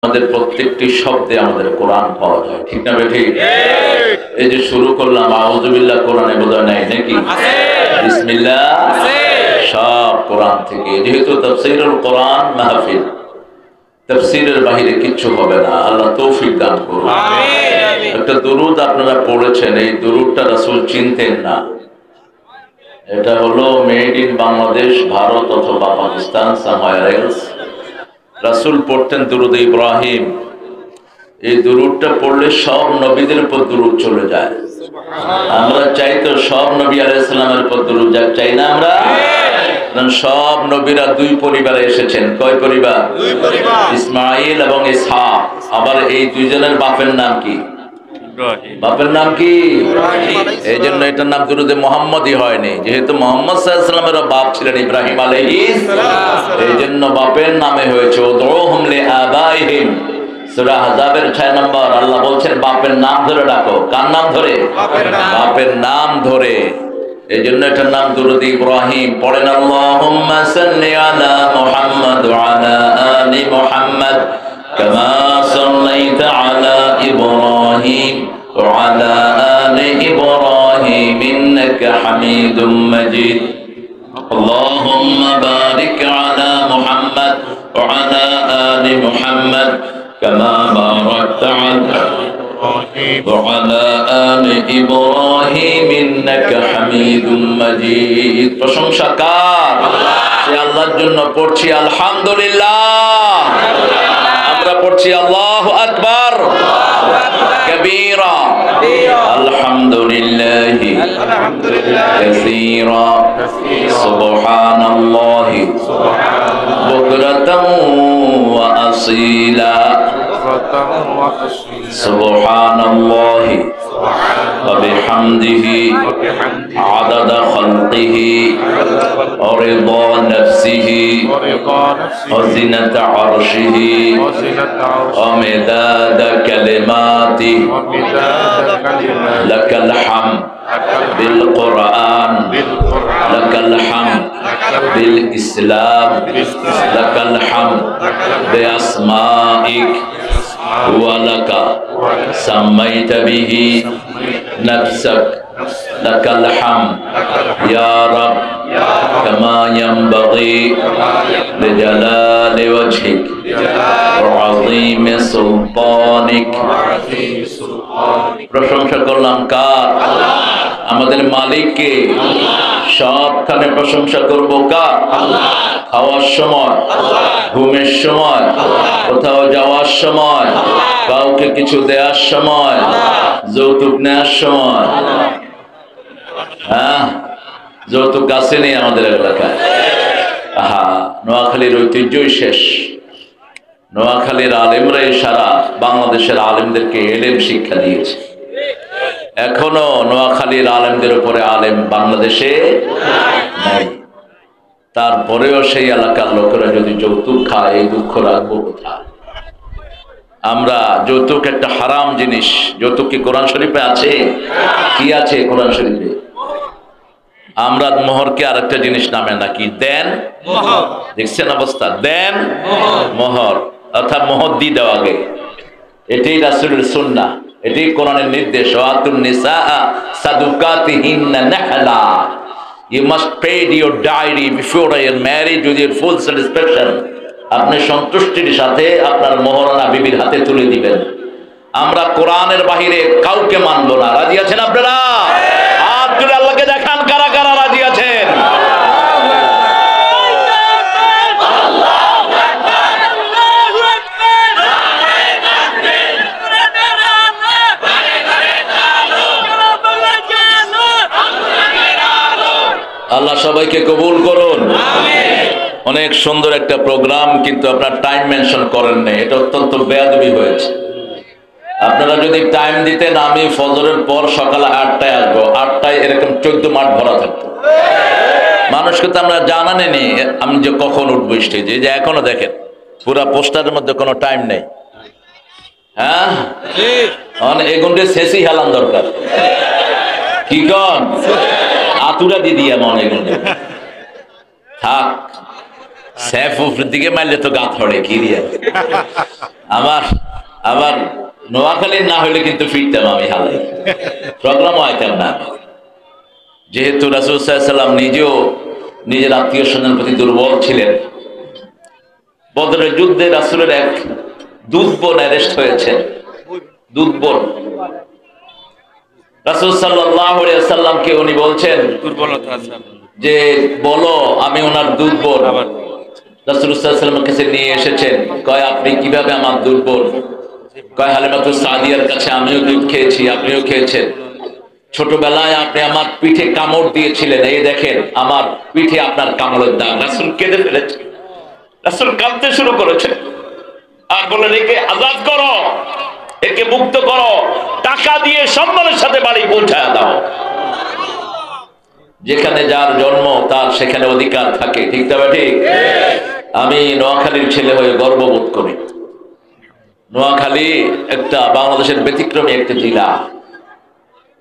আমাদের প্রত্যেকটি শব্দে আমাদের কোরআন পাওয়া যায়, ঠিক না বেঠিক? এই যে শুরু করলাম আউযু বিল্লাহ, কোরআনে বোধহয় নাই নাকি? বিসমিল্লাহ, সব কোরআন থেকে। যেহেতু তাফসীরুল কোরআন মাহফিল, তাফসীরের বাইরে কিচ্ছু হবে না। আল্লাহ তৌফিক দান করুন। একটা দুরূদ আপনারা পড়েছেন, এই দুরূদটা রাসূল চিনতেন না। এটা হলো মেড ইন বাংলাদেশ, ভারত অথবা পাকিস্তান, সামহায়ার এলস। রাসূল পড়তেন দুরূদ ইব্রাহিম। এই দুরূদটা পড়লে সব নবীদের উপর দুরূদ চলে যায়। আমরা চাই তো সব নবী আলাইহিস সালামের উপর দুরূদ যাক, চাই না আমরা? সব নবীরা দুই পরিবারে এসেছেন। কয় পরিবার? দুই পরিবার, ইসমাঈল এবং ইসহাক। আবার এই দুইজনের বাপের নাম কি? বাপের নাম কি? এই জন্য এটার নাম দুরূদে মুহাম্মদী হয়নি, যেহেতু মুহাম্মদ সাল্লাল্লাহু আলাইহি ওয়াসাল্লামের বাপ ছিলেন ইব্রাহিম আলাইহিস সালাম। এই জন্য বাপের নামে হয়েছে উদউহুম লিআবাইহিম। সূরা আহজাবের 6 নম্বর আল্লাহ বলছেন বাপের নাম ধরে ডাকো। কার নাম ধরে? বাপের নাম ধরে। এই জন্য এটার নাম দুরূদ ইব্রাহিম। পড়েন আল্লাহুম্মা সাল্লি আলা মুহাম্মাদ ওয়া আলা আলি মুহাম্মাদ কামা সাল্লাইতা আলা ইব্রাহিম ওয়া আলা আলি ইব্রাহিম ইন্নাকা হামিদুম মাজিদ। আল্লাহুম্মা বারিক আলা মুহাম্মাদ ওয়া আলা আলি মুহাম্মাদ কামা বারাকতা আলা وعلى آل إبراهيم إنك حميد مجيد। প্রশংসা কার? সে আল্লাহর জন্য পড়ছি আলহামদুলিল্লাহ। আমরা পড়ছি আল্লাহু আকবার কবীরা, আলহামদুলিল্লাহি কাসীরা, সুবহানাল্লাহি বুকরাতান ওয়া আসীলা, সুবহানাল্লাহি ওয়া বিহামদিহি আদাদা খালকিহি ওয়া রিদা নাফসিহি ওয়া জিনাতা আরশিহি ওয়া মিদাদা কালিমাতিহি লাকাল হামদ বিল কুরআন লাকাল হামদ বিল ইসলাম লাকাল হামদ বিআসমাইক ولك سميت به نفسك لك الحمد يا رب كما ينبغي لجلال وجهك وعظيم سلطانك। প্রশংসা করলাম কার? আমাদের মালিককে। সবখানে প্রশংসা করব কার? খাওয়ার সময়, ঘুমের সময়, কোথাও যাওয়ার সময়, কাউকে কিছু দেওয়ার সময়, যৌতুক নেওয়ার সময়। হ্যাঁ, যৌতুক আছে নেই আমাদের এলাকায়। নোয়াখালীর ঐতিহ্যই শেষ। নোয়াখালীর আলেমরাই সারা বাংলাদেশের আলেমদেরকে এলেম শিক্ষা দিয়েছে। এখনো নোয়াখালীর আলেমদের উপরে আলেম বাংলাদেশে নাই। তারপরেও সেই এলাকার লোকেরা যদি যৌতুক খায়, এই দুঃখ রাখবো কোথায়? আমরা যৌতুক একটা হারাম জিনিস। যৌতুক কি কোরআন শরীফে আছে? কি আছে কোরআন শরীফে? আমরা মোহরকে আরেকটা জিনিস নামে নাকি দেন মোহর। দেখছেন অবস্থা? দেন মোহর, অর্থাৎ মোহর দিয়ে দেওয়া আগে। এটাই রাসূলের সুন্নাহ, এটাই কোরআনের নির্দেশ। ওয়াতুন নিসাআ সাদুকাতিহিন্না নাহলা। You must pay your dowry before your marriage with your full satisfaction. আপনি সন্তুষ্টির সাথে আপনার মোহরানা বিবির হাতে তুলে দিবেন। আমরা কোরআনের বাহিরে কাউকে মানব না। রাজি আছেন আপনারা? হাত তুলে আল্লাহকে দেখান কারা কারা রাজি আছেন। আল্লাহ সবাইকে কবুল করুন। অনেক সুন্দর একটা প্রোগ্রাম, কিন্তু আপনার টাইম মেনশন করেন নাই, এটা অত্যন্ত বেয়াদবি হয়েছে। আপনারা যদি টাইম দিতেন, আমি ফজরের পর সকালে 8টায় আসবো, 8টায় এরকম 14 মাঠ ভরা থাকতো। মানুষকে তো আমরা জানানি আমি যে কখন উঠবো স্টেজে। যে এখনো দেখেন পুরা পোস্টারের মধ্যে কোনো টাইম নেই। হ্যাঁ, এগুনটা শেষই হেলান দরকার। কি কন আতুরা দিদি এমন এগুলো থাক। স্যাফ উপরের দিকে মারলে তো গা ধরে কি রিয়া আমার আবার নোয়াখালীর না হইলে কিন্তু ফিরতাম আমি হালাই প্রোগ্রামও আইতাম না যেহেতু রাসূল সাল্লাল্লাহু আলাইহি ওয়াসাল্লাম নিজেও নিজের আত্মীয় স্বজনের প্রতি দুর্বল ছিলেন। বদরের যুদ্ধে রাসূলের এক দুধ বোন অ্যারেস্ট হয়েছে। দুধ বোন রাসূল সাল্লাল্লাহু আলাইহি ওয়াসাল্লামকে উনি বলছেন দুর্বলতা আছে যে বলো আমি ওনার দুধ বোন। রাসূল সাল্লাল্লাহু আলাইহি ওয়াসাল্লামের কাছে নিয়ে এসেছেন। কয় আপনি কিভাবে আমার দুধ বোন? কয় হালিমাতুস সাদিয়ার কাছে আমিও দুধ খেয়েছি, আপনিও খেয়েছেন। ছোটবেলায় আপনি আমার পিঠে কামড় দিয়েছিলেন, এই দেখেন আমার পিঠে আপনার কামড়ের দাগ। রাসূল কেঁদে ফেলেছে, রাসূল কাঁদতে শুরু করেছে আর বলেন একে আজাদ করো, একে মুক্ত করো, টাকা দিয়ে সম্মানের সাথে বাড়ি পৌঁছায় দাও। যেখানে যার জন্ম তার সেখানে অধিকার থাকে, ঠিক তবে ঠিক। আমি নোয়াখালীর ছেলে হয়ে গর্ববোধ করি। নোয়াখালী একটা বাংলাদেশের ব্যতিক্রমী একটা জেলা।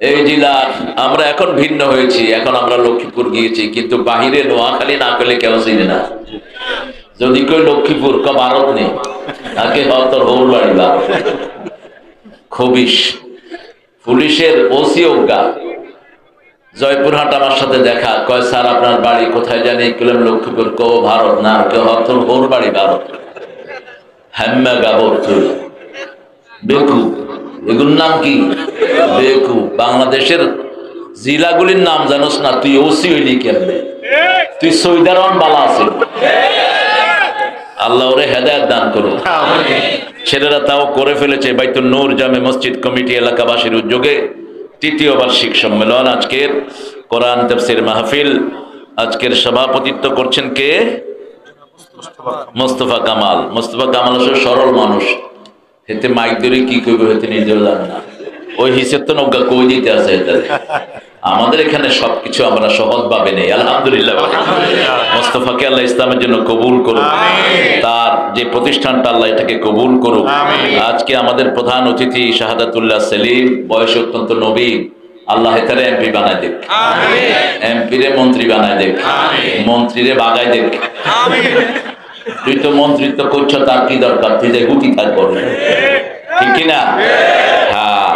এই জেলার আমরা এখন ভিন্ন হয়েছি, এখন আমরা লক্ষ্মীপুর গিয়েছি, কিন্তু বাহিরে নোয়াখালী না পেলে কেউ চিনে না। যদি কেউ লক্ষ্মীপুর কা ভারত নেই তাকে হয়তো হোর বাড়ি বা খবিস পুলিশের ওসি অজ্ঞা জয়পুরহাট আমার সাথে দেখা। কয় স্যার আপনার বাড়ি কোথায় জানি? কিলাম লক্ষ্মীপুর। কো ভারত না, কেউ হয়তো হোর বাড়ি ভারত। হ্যাম্মা গাবর তুই বেকু, এগুলোর নাম কি? বেকু। বাংলাদেশের জেলাগুলির নাম জানোস না, তুই ওসি হইলি কেমনে? তুই সৈদারন বালা আছে। আল্লাহ ওরে হেদায়েত দান করুন। ছেলেরা তাও করে ফেলেছে। বাইতুন নূর জামে মসজিদ কমিটি এলাকাবাসীর উদ্যোগে তৃতীয় বার্ষিক সম্মেলন, আজকের কোরআন তাফসীর মাহফিল। আজকের সভাপতিত্ব করছেন কে? মোস্তফা কামাল। মোস্তফা কামাল আসলে সরল মানুষ, হেতে মাইক ধরে কি করবে হেতে নিজেও জানে না। ওই হিসেব তো নৌকা কই দিতে আছে। আমাদের এখানে সবকিছু আমরা সহজ ভাবে নেই, আলহামদুলিল্লাহ। মোস্তফাকে আল্লাহ ইসলামের জন্য কবুল করুক, তার যে প্রতিষ্ঠানটা আল্লাহ এটাকে কবুল করুক। আজকে আমাদের প্রধান অতিথি শাহাদাতুল্লাহ সেলিম, বয়সে অত্যন্ত নবীন, আল্লাহ তারে এমপি বানায় দেখ, এমপি রে মন্ত্রী বানায় দেখ, মন্ত্রী রে বাগায় দেখ। তুই তো মন্ত্রিত্ব করছো, তার কি দরকার? তুই যে গুটি থাকবো, ঠিক কিনা? হ্যাঁ,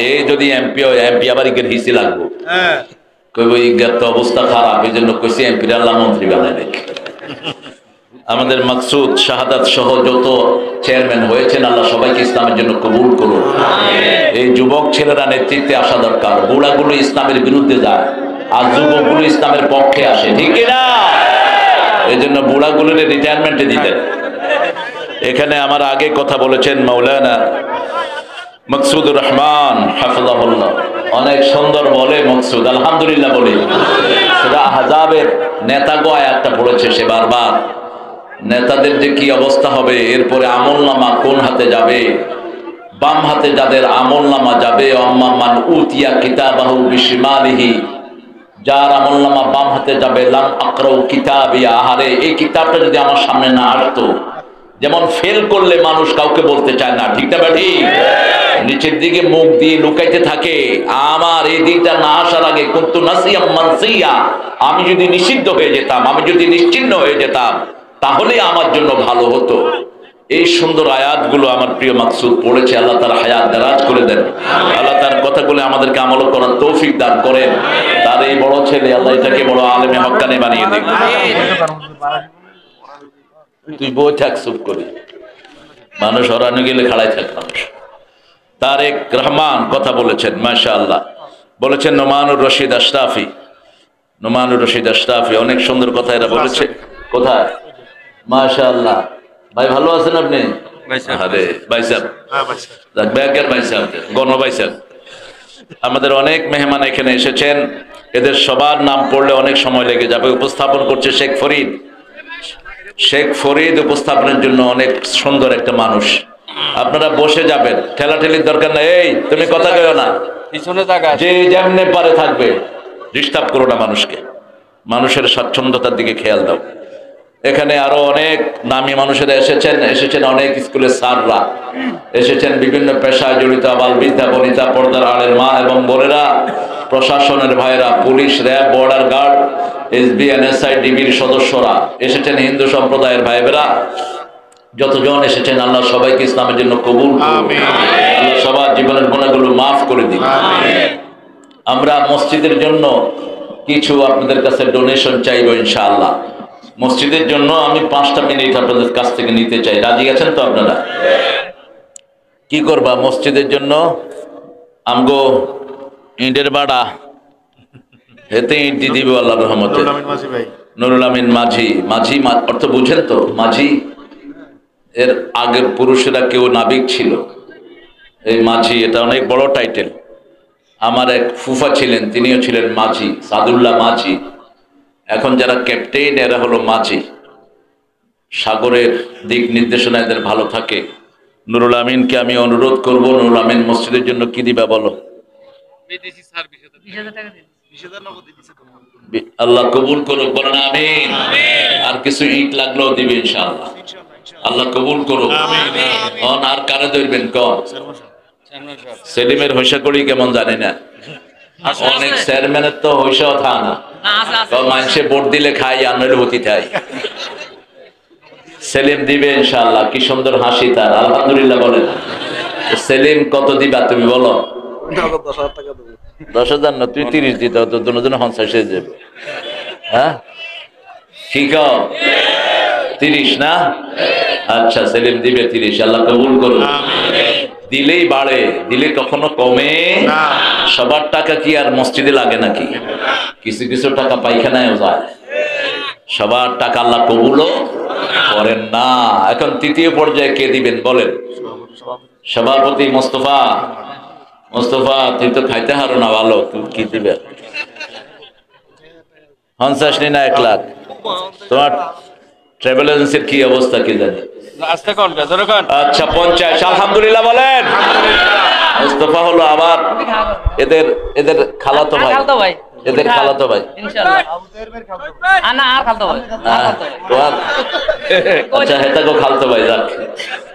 এই যদি এমপি হয়, এমপি আবার ইগের হিসি লাগবো, কইব ইগের তো অবস্থা খারাপ, এই জন্য কইছি এমপি আল্লাহ মন্ত্রী বানায় দেখ। আমাদের মাকসুদ শাহাদাত সহ যত চেয়ারম্যান হয়েছেন, আল্লাহ সবাইকে ইসলামের জন্য কবুল করুন। এই যুবক ছেলেরা নেতৃত্বে আসা দরকার। বুড়াগুলো ইসলামের বিরুদ্ধে যায় আর যুবকগুলো ইসলামের পক্ষে আসে, ঠিক কিনা? এই জন্য বুড়াগুলোর রিটায়ারমেন্টে দিতেন। এখানে আমার আগে কথা বলেছেন মাওলানা মকসুদুর রহমান হাফিজাহুল্লাহ, অনেক সুন্দর বলে মকসুদ, আলহামদুলিল্লাহ বলে। সেটা আহজাবের নেতাগো আয়াতটা পড়েছে সে বারবার। নেতাদের যে কি অবস্থা হবে, এরপরে আমলনামা কোন হাতে যাবে? বাম হাতে যাদের আমলনামা যাবে, আম্মামান উতিয়া কিতাবাহু বিশিমালিহি, যার আমলনামা বাম হাতে যাবে, লাম আকরাউ কিতাবিয়া, আহারে এই কিতাবটা যদি আমার সামনে না আসতো। যেমন ফেল করলে মানুষ কাউকে বলতে চায় না, ঠিক না ব্যাটি? নিচের দিকে মুখ দিয়ে লুকাইতে থাকে, আমার এই দিনটা না আসার আগে কুনতু নাসিয়াম মানসিয়া, আমি যদি নিষিদ্ধ হয়ে যেতাম, আমি যদি নিশ্চিহ্ন হয়ে যেতাম, তাহলে আমার জন্য ভালো হতো। এই সুন্দর আয়াতগুলো আমার প্রিয় মাকসুদ পড়েছে। আল্লাহ তার হায়াত দারাজ করে দেন, আল্লাহ তার কথাগুলো আমাদেরকে আমল করার তৌফিক দান করেন। তার এই বড় ছেলে আল্লাহ এটাকে বড় আলেমে হক্কানি বানিয়ে দেন। তুই বই থাক চুপ করে, মানুষ হরানো গেলে খাড়াই থাক মানুষ। তারেক রহমান কথা বলেছেন, মাশাআল্লাহ বলেছেন। নোমানুর রশিদ আশরাফি, নোমানুর রশিদ আশরাফি অনেক সুন্দর কথা এরা বলেছে। কোথায়? মাশাআল্লাহ ভাই, ভালো আছেন আপনি? আরে ভাই সাহেব, ব্যাগের ভাই সাহেব, গণ ভাই সাহেব, আমাদের অনেক মেহমান এখানে এসেছেন। এদের সবার নাম পড়লে অনেক সময় লেগে যাবে। উপস্থাপন করছে শেখ ফরিদ। শেখ ফরিদ উপস্থাপনের জন্য অনেক সুন্দর একটা মানুষ। আপনারা বসে যাবেন, ঠেলাঠেলির দরকার নাই। এই তুমি কথা কইও না, পিছনে জায়গা, যে যেমনে পারে থাকবে, ডিস্টার্ব করো না মানুষকে। মানুষের স্বাচ্ছন্দ্যতার দিকে খেয়াল দাও। এখানে আরো অনেক নামী মানুষেরা এসেছেন অনেক স্কুলের স্যাররা এসেছেন, বিভিন্ন পেশায় জড়িত আবাল বৃদ্ধা বনিতা, পর্দার আড়ের মা এবং বোনেরা, প্রশাসনের ভাইরা, police, RAB, border guard, SB, NSI, ডিবির সদস্যরা এসেছেন, হিন্দু সম্প্রদায়ের ভাইরা যতজন এসেছেন, আল্লাহ সবাইকে ইসলামের জন্য কবুল করুন। আল্লাহ সবার জীবনের গুনাহগুলো মাফ করে দিন। আমরা মসজিদের জন্য কিছু আপনাদের কাছে ডোনেশন চাইবো ইনশাআল্লাহ। মসজিদের জন্য আমি 5টা মিনিট আপনাদের কাছ থেকে নিতে চাই, রাজি আছেন তো আপনারা? কি করবা মসজিদের জন্য? আমগো ইটের বাড়া হেতে ইট দিয়ে দিবে আল্লাহর রহমতে। নুরুল আমিন মাঝি, মাঝি অর্থ বুঝেন তো? মাঝি এর আগের পুরুষেরা কেউ নাবিক ছিল, এই মাঝি এটা অনেক বড় টাইটেল। আমার এক ফুফা ছিলেন, তিনিও ছিলেন মাঝি, সাদুল্লাহ মাঝি। এখন যারা ক্যাপ্টেন এরা হলো মাঝি। সাগরের দিক নির্দেশনা এদের ভালো থাকে। নুরুল আমিনকে আমি অনুরোধ করব, নুরুল আমিন মসজিদের জন্য কি দিবা বলো? আল্লাহ কবুল করুক, বলেন আমিন। আর কিছু ইট লাগলেও দিবে ইনশাআল্লাহ। আল্লাহ কবুল করুক। আর কারে ধরবেন কন? সেলিমের হইসা করি কেমন জানি না, অনেক চেয়ারম্যানের তো হইসাও থা না, মানুষে ভোট দিলে খাই আর নইলে হতি খাই। সেলিম দিবে ইনশাআল্লাহ। কি সুন্দর হাসি তার, আলহামদুলিল্লাহ বলেন। সেলিম কত দিবা তুমি বলো? 10,000 না, তুই 30 দিতে হতো, দুজন 50 হয়ে যাবে। হ্যাঁ ঠিক 30 না? আচ্ছা সেলিম দিবে 30, আল্লাহ কবুল করুন। দিলেই বাড়ে, দিলে কখনো কমে না। সবার টাকা কি আর মসজিদে লাগে নাকি? কিছু কিছু টাকা পায়খানায়ও যায়। সবার টাকা আল্লাহ কবুলও করেন না। এখন তৃতীয় পর্যায়ে কে দিবেন বলেন? সভাপতি মোস্তফা। মোস্তফা তুই তো খাইতে হারো না ভালো, তুমি কি দিবে? 50 নি না 1 লাখ? তোমার ট্রাভেল এজেন্সির কি অবস্থা কি জানি? আচ্ছা 50, আলহামদুলিল্লাহ বলেন। মোস্তফা হলো আবার এদের খালাতো ভাই, এদের খালাতো ভাই। আচ্ছা হেতাগো খালতো ভাই, যাক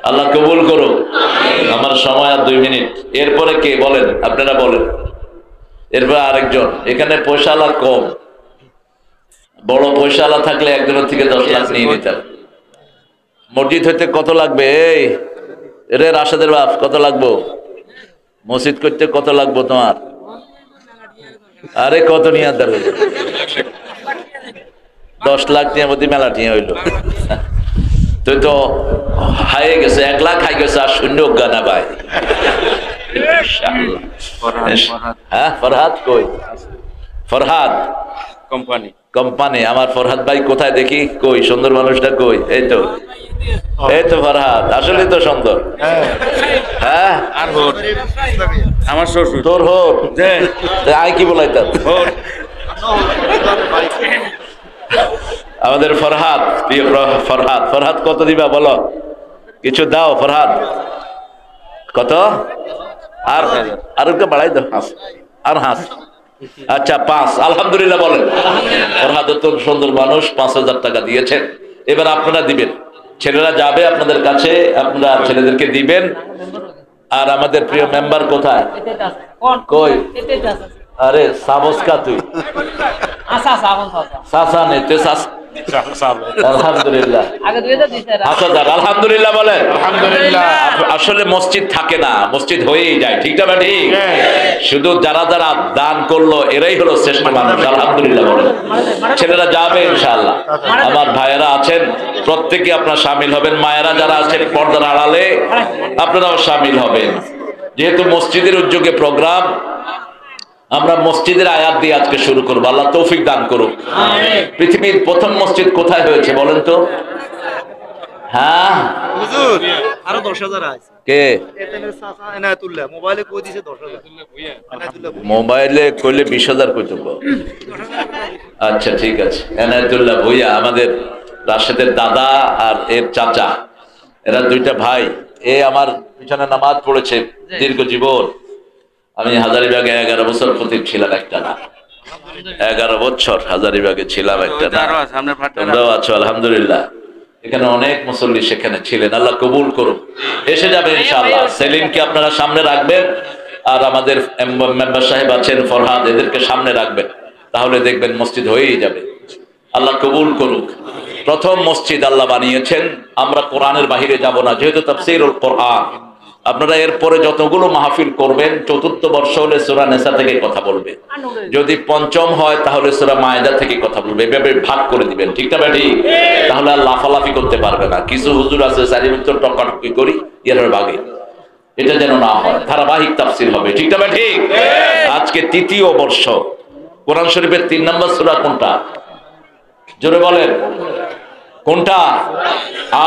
আল্লাহ কবুল করো। আমার সময় আর 2 মিনিট। এরপরে কে বলেন? আপনারা বলেন। এরপর আরেকজন। এখানে পয়সাওয়ালা কম, বড় পয়সাওয়ালা থাকলে একজনের থেকে 10 লাখ নিয়ে নিতাম। মসজিদ হইতে কত লাগবে? এই রে রাশেদের বাপ, কত লাগবো? মসজিদ করতে কত লাগবো তোমার? আরে কত নিয়ে আদার হইল? 10 লাখ নিয়ে মধ্যে মেলা নিয়ে হইল। তুই তো হাইয়ে গেছে, 1 লাখ হাই গেছে, আর শূন্য গানা ভাই। হ্যাঁ ফরহাদ কই? ফরহাদ কোম্পানি। আমার ফরহাদ ভাই কোথায় দেখি? কই সুন্দর মানুষটা কই? এই তো, এই তো ফরহাদ, আসলে তো সুন্দর। হ্যাঁ আমার শ্বশুর। তোর হোক আই কি বলাইতাম? আমাদের ফরহাদ, প্রিয় ফরহাদ। ফরহাদ কত দিবা বলো? কিছু দাও ফরহাদ। কত? আর একটু বাড়াই দাও, আর হাস। আচ্ছা 5, আলহামদুলিল্লাহ বলেন। ফরহাদ তো সুন্দর মানুষ, 5,000 টাকা দিয়েছেন। এবার আপনারা দিবেন, ছেলেরা যাবে আপনাদের কাছে, আপনারা ছেলেদেরকে দিবেন। আর আমাদের প্রিয় মেম্বার কোথায়? কই? আরে সাবস্কা তুই সাসা নেতে সাস। আলহামদুলিল্লাহ, আলহামদুলিল্লাহ বলেন। আসলে মসজিদ থাকে না, মসজিদ হয়েই যায়, ঠিক না? ঠিক। শুধু যারা যারা দান করলো এরাই হলো শ্রেষ্ঠ মানুষ, আলহামদুলিল্লাহ বলেন। ছেলেরা যাবে ইনশাআল্লাহ। আমার ভাইয়েরা আছেন, প্রত্যেকে আপনারা শামিল হবেন। মায়েরা যারা আছেন পর্দার আড়ালে, আপনারাও শামিল হবেন। যেহেতু মসজিদের উদ্যোগে প্রোগ্রাম, আমরা মসজিদের আয়াত দিয়ে আজকে শুরু করবো। আল্লাহ তৌফিক দান করুক। পৃথিবীর প্রথম মসজিদ কোথায় হয়েছে বলেন তো? হ্যাঁ হুজুর, আরো 10,000 আছে। কে? এনায়েতুল্লাহ মোবাইলে কই দিছে 10,000। মোবাইলে কইলে 20,000 কইতো। আচ্ছা ঠিক আছে। এনায়েতুল্লাহ ভুইয়া আমাদের রাশেদের দাদা আর এর চাচা, এরা 2টা ভাই। এ আমার পিছনে নামাজ পড়েছে দীর্ঘ জীবন। আমি হাজারীবাগে 11 বছর খতিব ছিলাম একটা না। 11 বছর হাজারীবাগে ছিলাম একটা না, তোমরাও আছো আলহামদুলিল্লাহ। এখানে অনেক মুসল্লি সেখানে ছিলেন, আল্লাহ কবুল করুন। এসে যাবে ইনশাআল্লাহ। সেলিমকে আপনারা সামনে রাখবেন, আর আমাদের মেম্বার সাহেব আছেন ফরহাদ, এদেরকে সামনে রাখবেন, তাহলে দেখবেন মসজিদ হয়েই যাবে। আল্লাহ কবুল করুক। প্রথম মসজিদ আল্লাহ বানিয়েছেন, আমরা কোরআনের বাহিরে যাব না, যেহেতু তাফসীরুল কোরআন। আপনারা এরপরে যতগুলো মাহফিল করবেন, চতুর্থ বর্ষ হলে সূরা নিসা থেকে কথা বলবে, যদি পঞ্চম হয় তাহলে সূরা মায়েদা থেকে কথা বলবে, এভাবে ভাগ করে দিবেন, ঠিক না ভাই? ঠিক। তাহলে আর লাফালাফি করতে পারবে না। কিছু হুজুর আছে চারি বছর টকাটকি করি এর ভাগে, এটা যেন না হয়, ধারাবাহিক তাফসীর হবে, ঠিক না ভাই? ঠিক। আজকে তৃতীয় বর্ষ। কোরআন শরীফের 3 নম্বর সূরা কোনটা? জোরে বলেন কোনটা?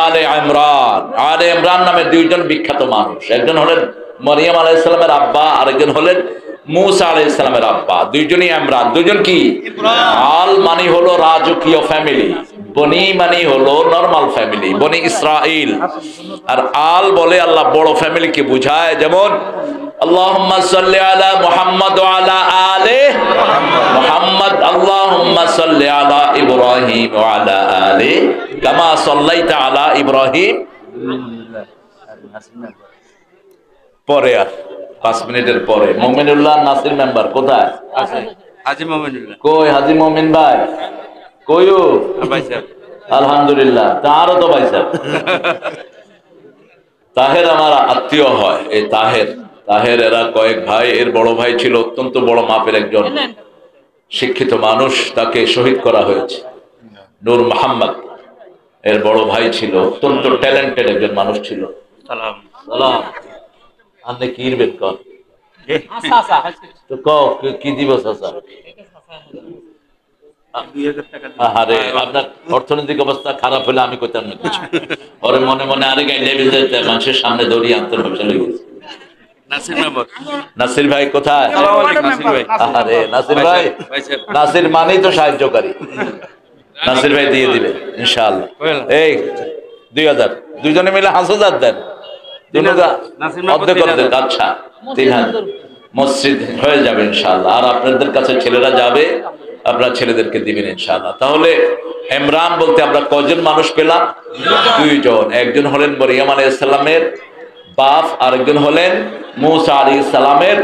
আলে ইমরান। আলে ইমরান নামে দুইজন বিখ্যাত মানুষ, একজন হলেন মরিয়ম আলাইহিস সালামের আব্বা, আরেকজন হলেন মূসা আলাইহিস সালামের আব্বা। দুইজনই ইমরান। দুইজন কি? আল মানে হলো রাজকীয় ফ্যামিলি, বনি মানে হলো নরমাল ফ্যামিলি, বনি ইসরাইল। আর আল বলে আল্লাহ বড় ফ্যামিলিকে বুঝায়, যেমন আল্লাহুম্মা সাল্লি আলা মুহাম্মাদ ওয়া আলা আলি মুহাম্মাদ, আল্লাহুম্মা সাল্লি আলা ইব্রাহিম ওয়া আলা আলি কামা সাল্লাইতা আলা ইব্রাহিম। পরে আর 5 মিনিটের পরে মুমিনুল্লাহ নাসির মেম্বার কোথায় আছে? হাজী মুমিনুল্লাহ কই? হাজী মুমিন ভাই কইও ভাই সাহেব? আলহামদুলিল্লাহ, তারও তো ভাই সাহেব। তাহের আমার আত্মীয় হয়, এই তাহের এরা কয়েক ভাই, এর বড় ভাই ছিল অত্যন্ত বড় মাপের একজন শিক্ষিত মানুষ, তাকে শহীদ করা হয়েছে। নূর মোহাম্মদ এর বড় ভাই ছিল, অত্যন্ত ট্যালেন্টেড একজন মানুষ ছিল। সালাম সালাম। আপনি কি ইরবেন কর তো কও কি দিব চাচা? আরে আপনার অর্থনৈতিক অবস্থা খারাপ হলে আমি কইতাম না কিছু, ওরে মনে মনে আরে গাইলে যেতে মানুষের সামনে দৌড়িয়ে আনতে ব্যবসা লেগে গেছে। নাসির ভাই কোথায়? আরে নাসির ভাই, নাসির মানেই তো সাহায্যকারী। নাসির ভাই দিয়ে দিবে ইনশাআল্লাহ। এই 2000 দুইজনে মিলে 5000 দেন, অর্ধেক অর্ধেক। আচ্ছা 3000 মসজিদ হয়ে যাবে ইনশাআল্লাহ। আর আপনাদের কাছে ছেলেরা যাবে, আপনারা ছেলেদেরকে দিবেন ইনশাআল্লাহ। তাহলে ইমরান বলতে আমরা কয়জন মানুষ পেলাম? দুইজন। একজন হলেন মরিয়ম আলাইহিস সালামের বাপ, আরেকজন হলেন মূসা আলাইহিস সালামের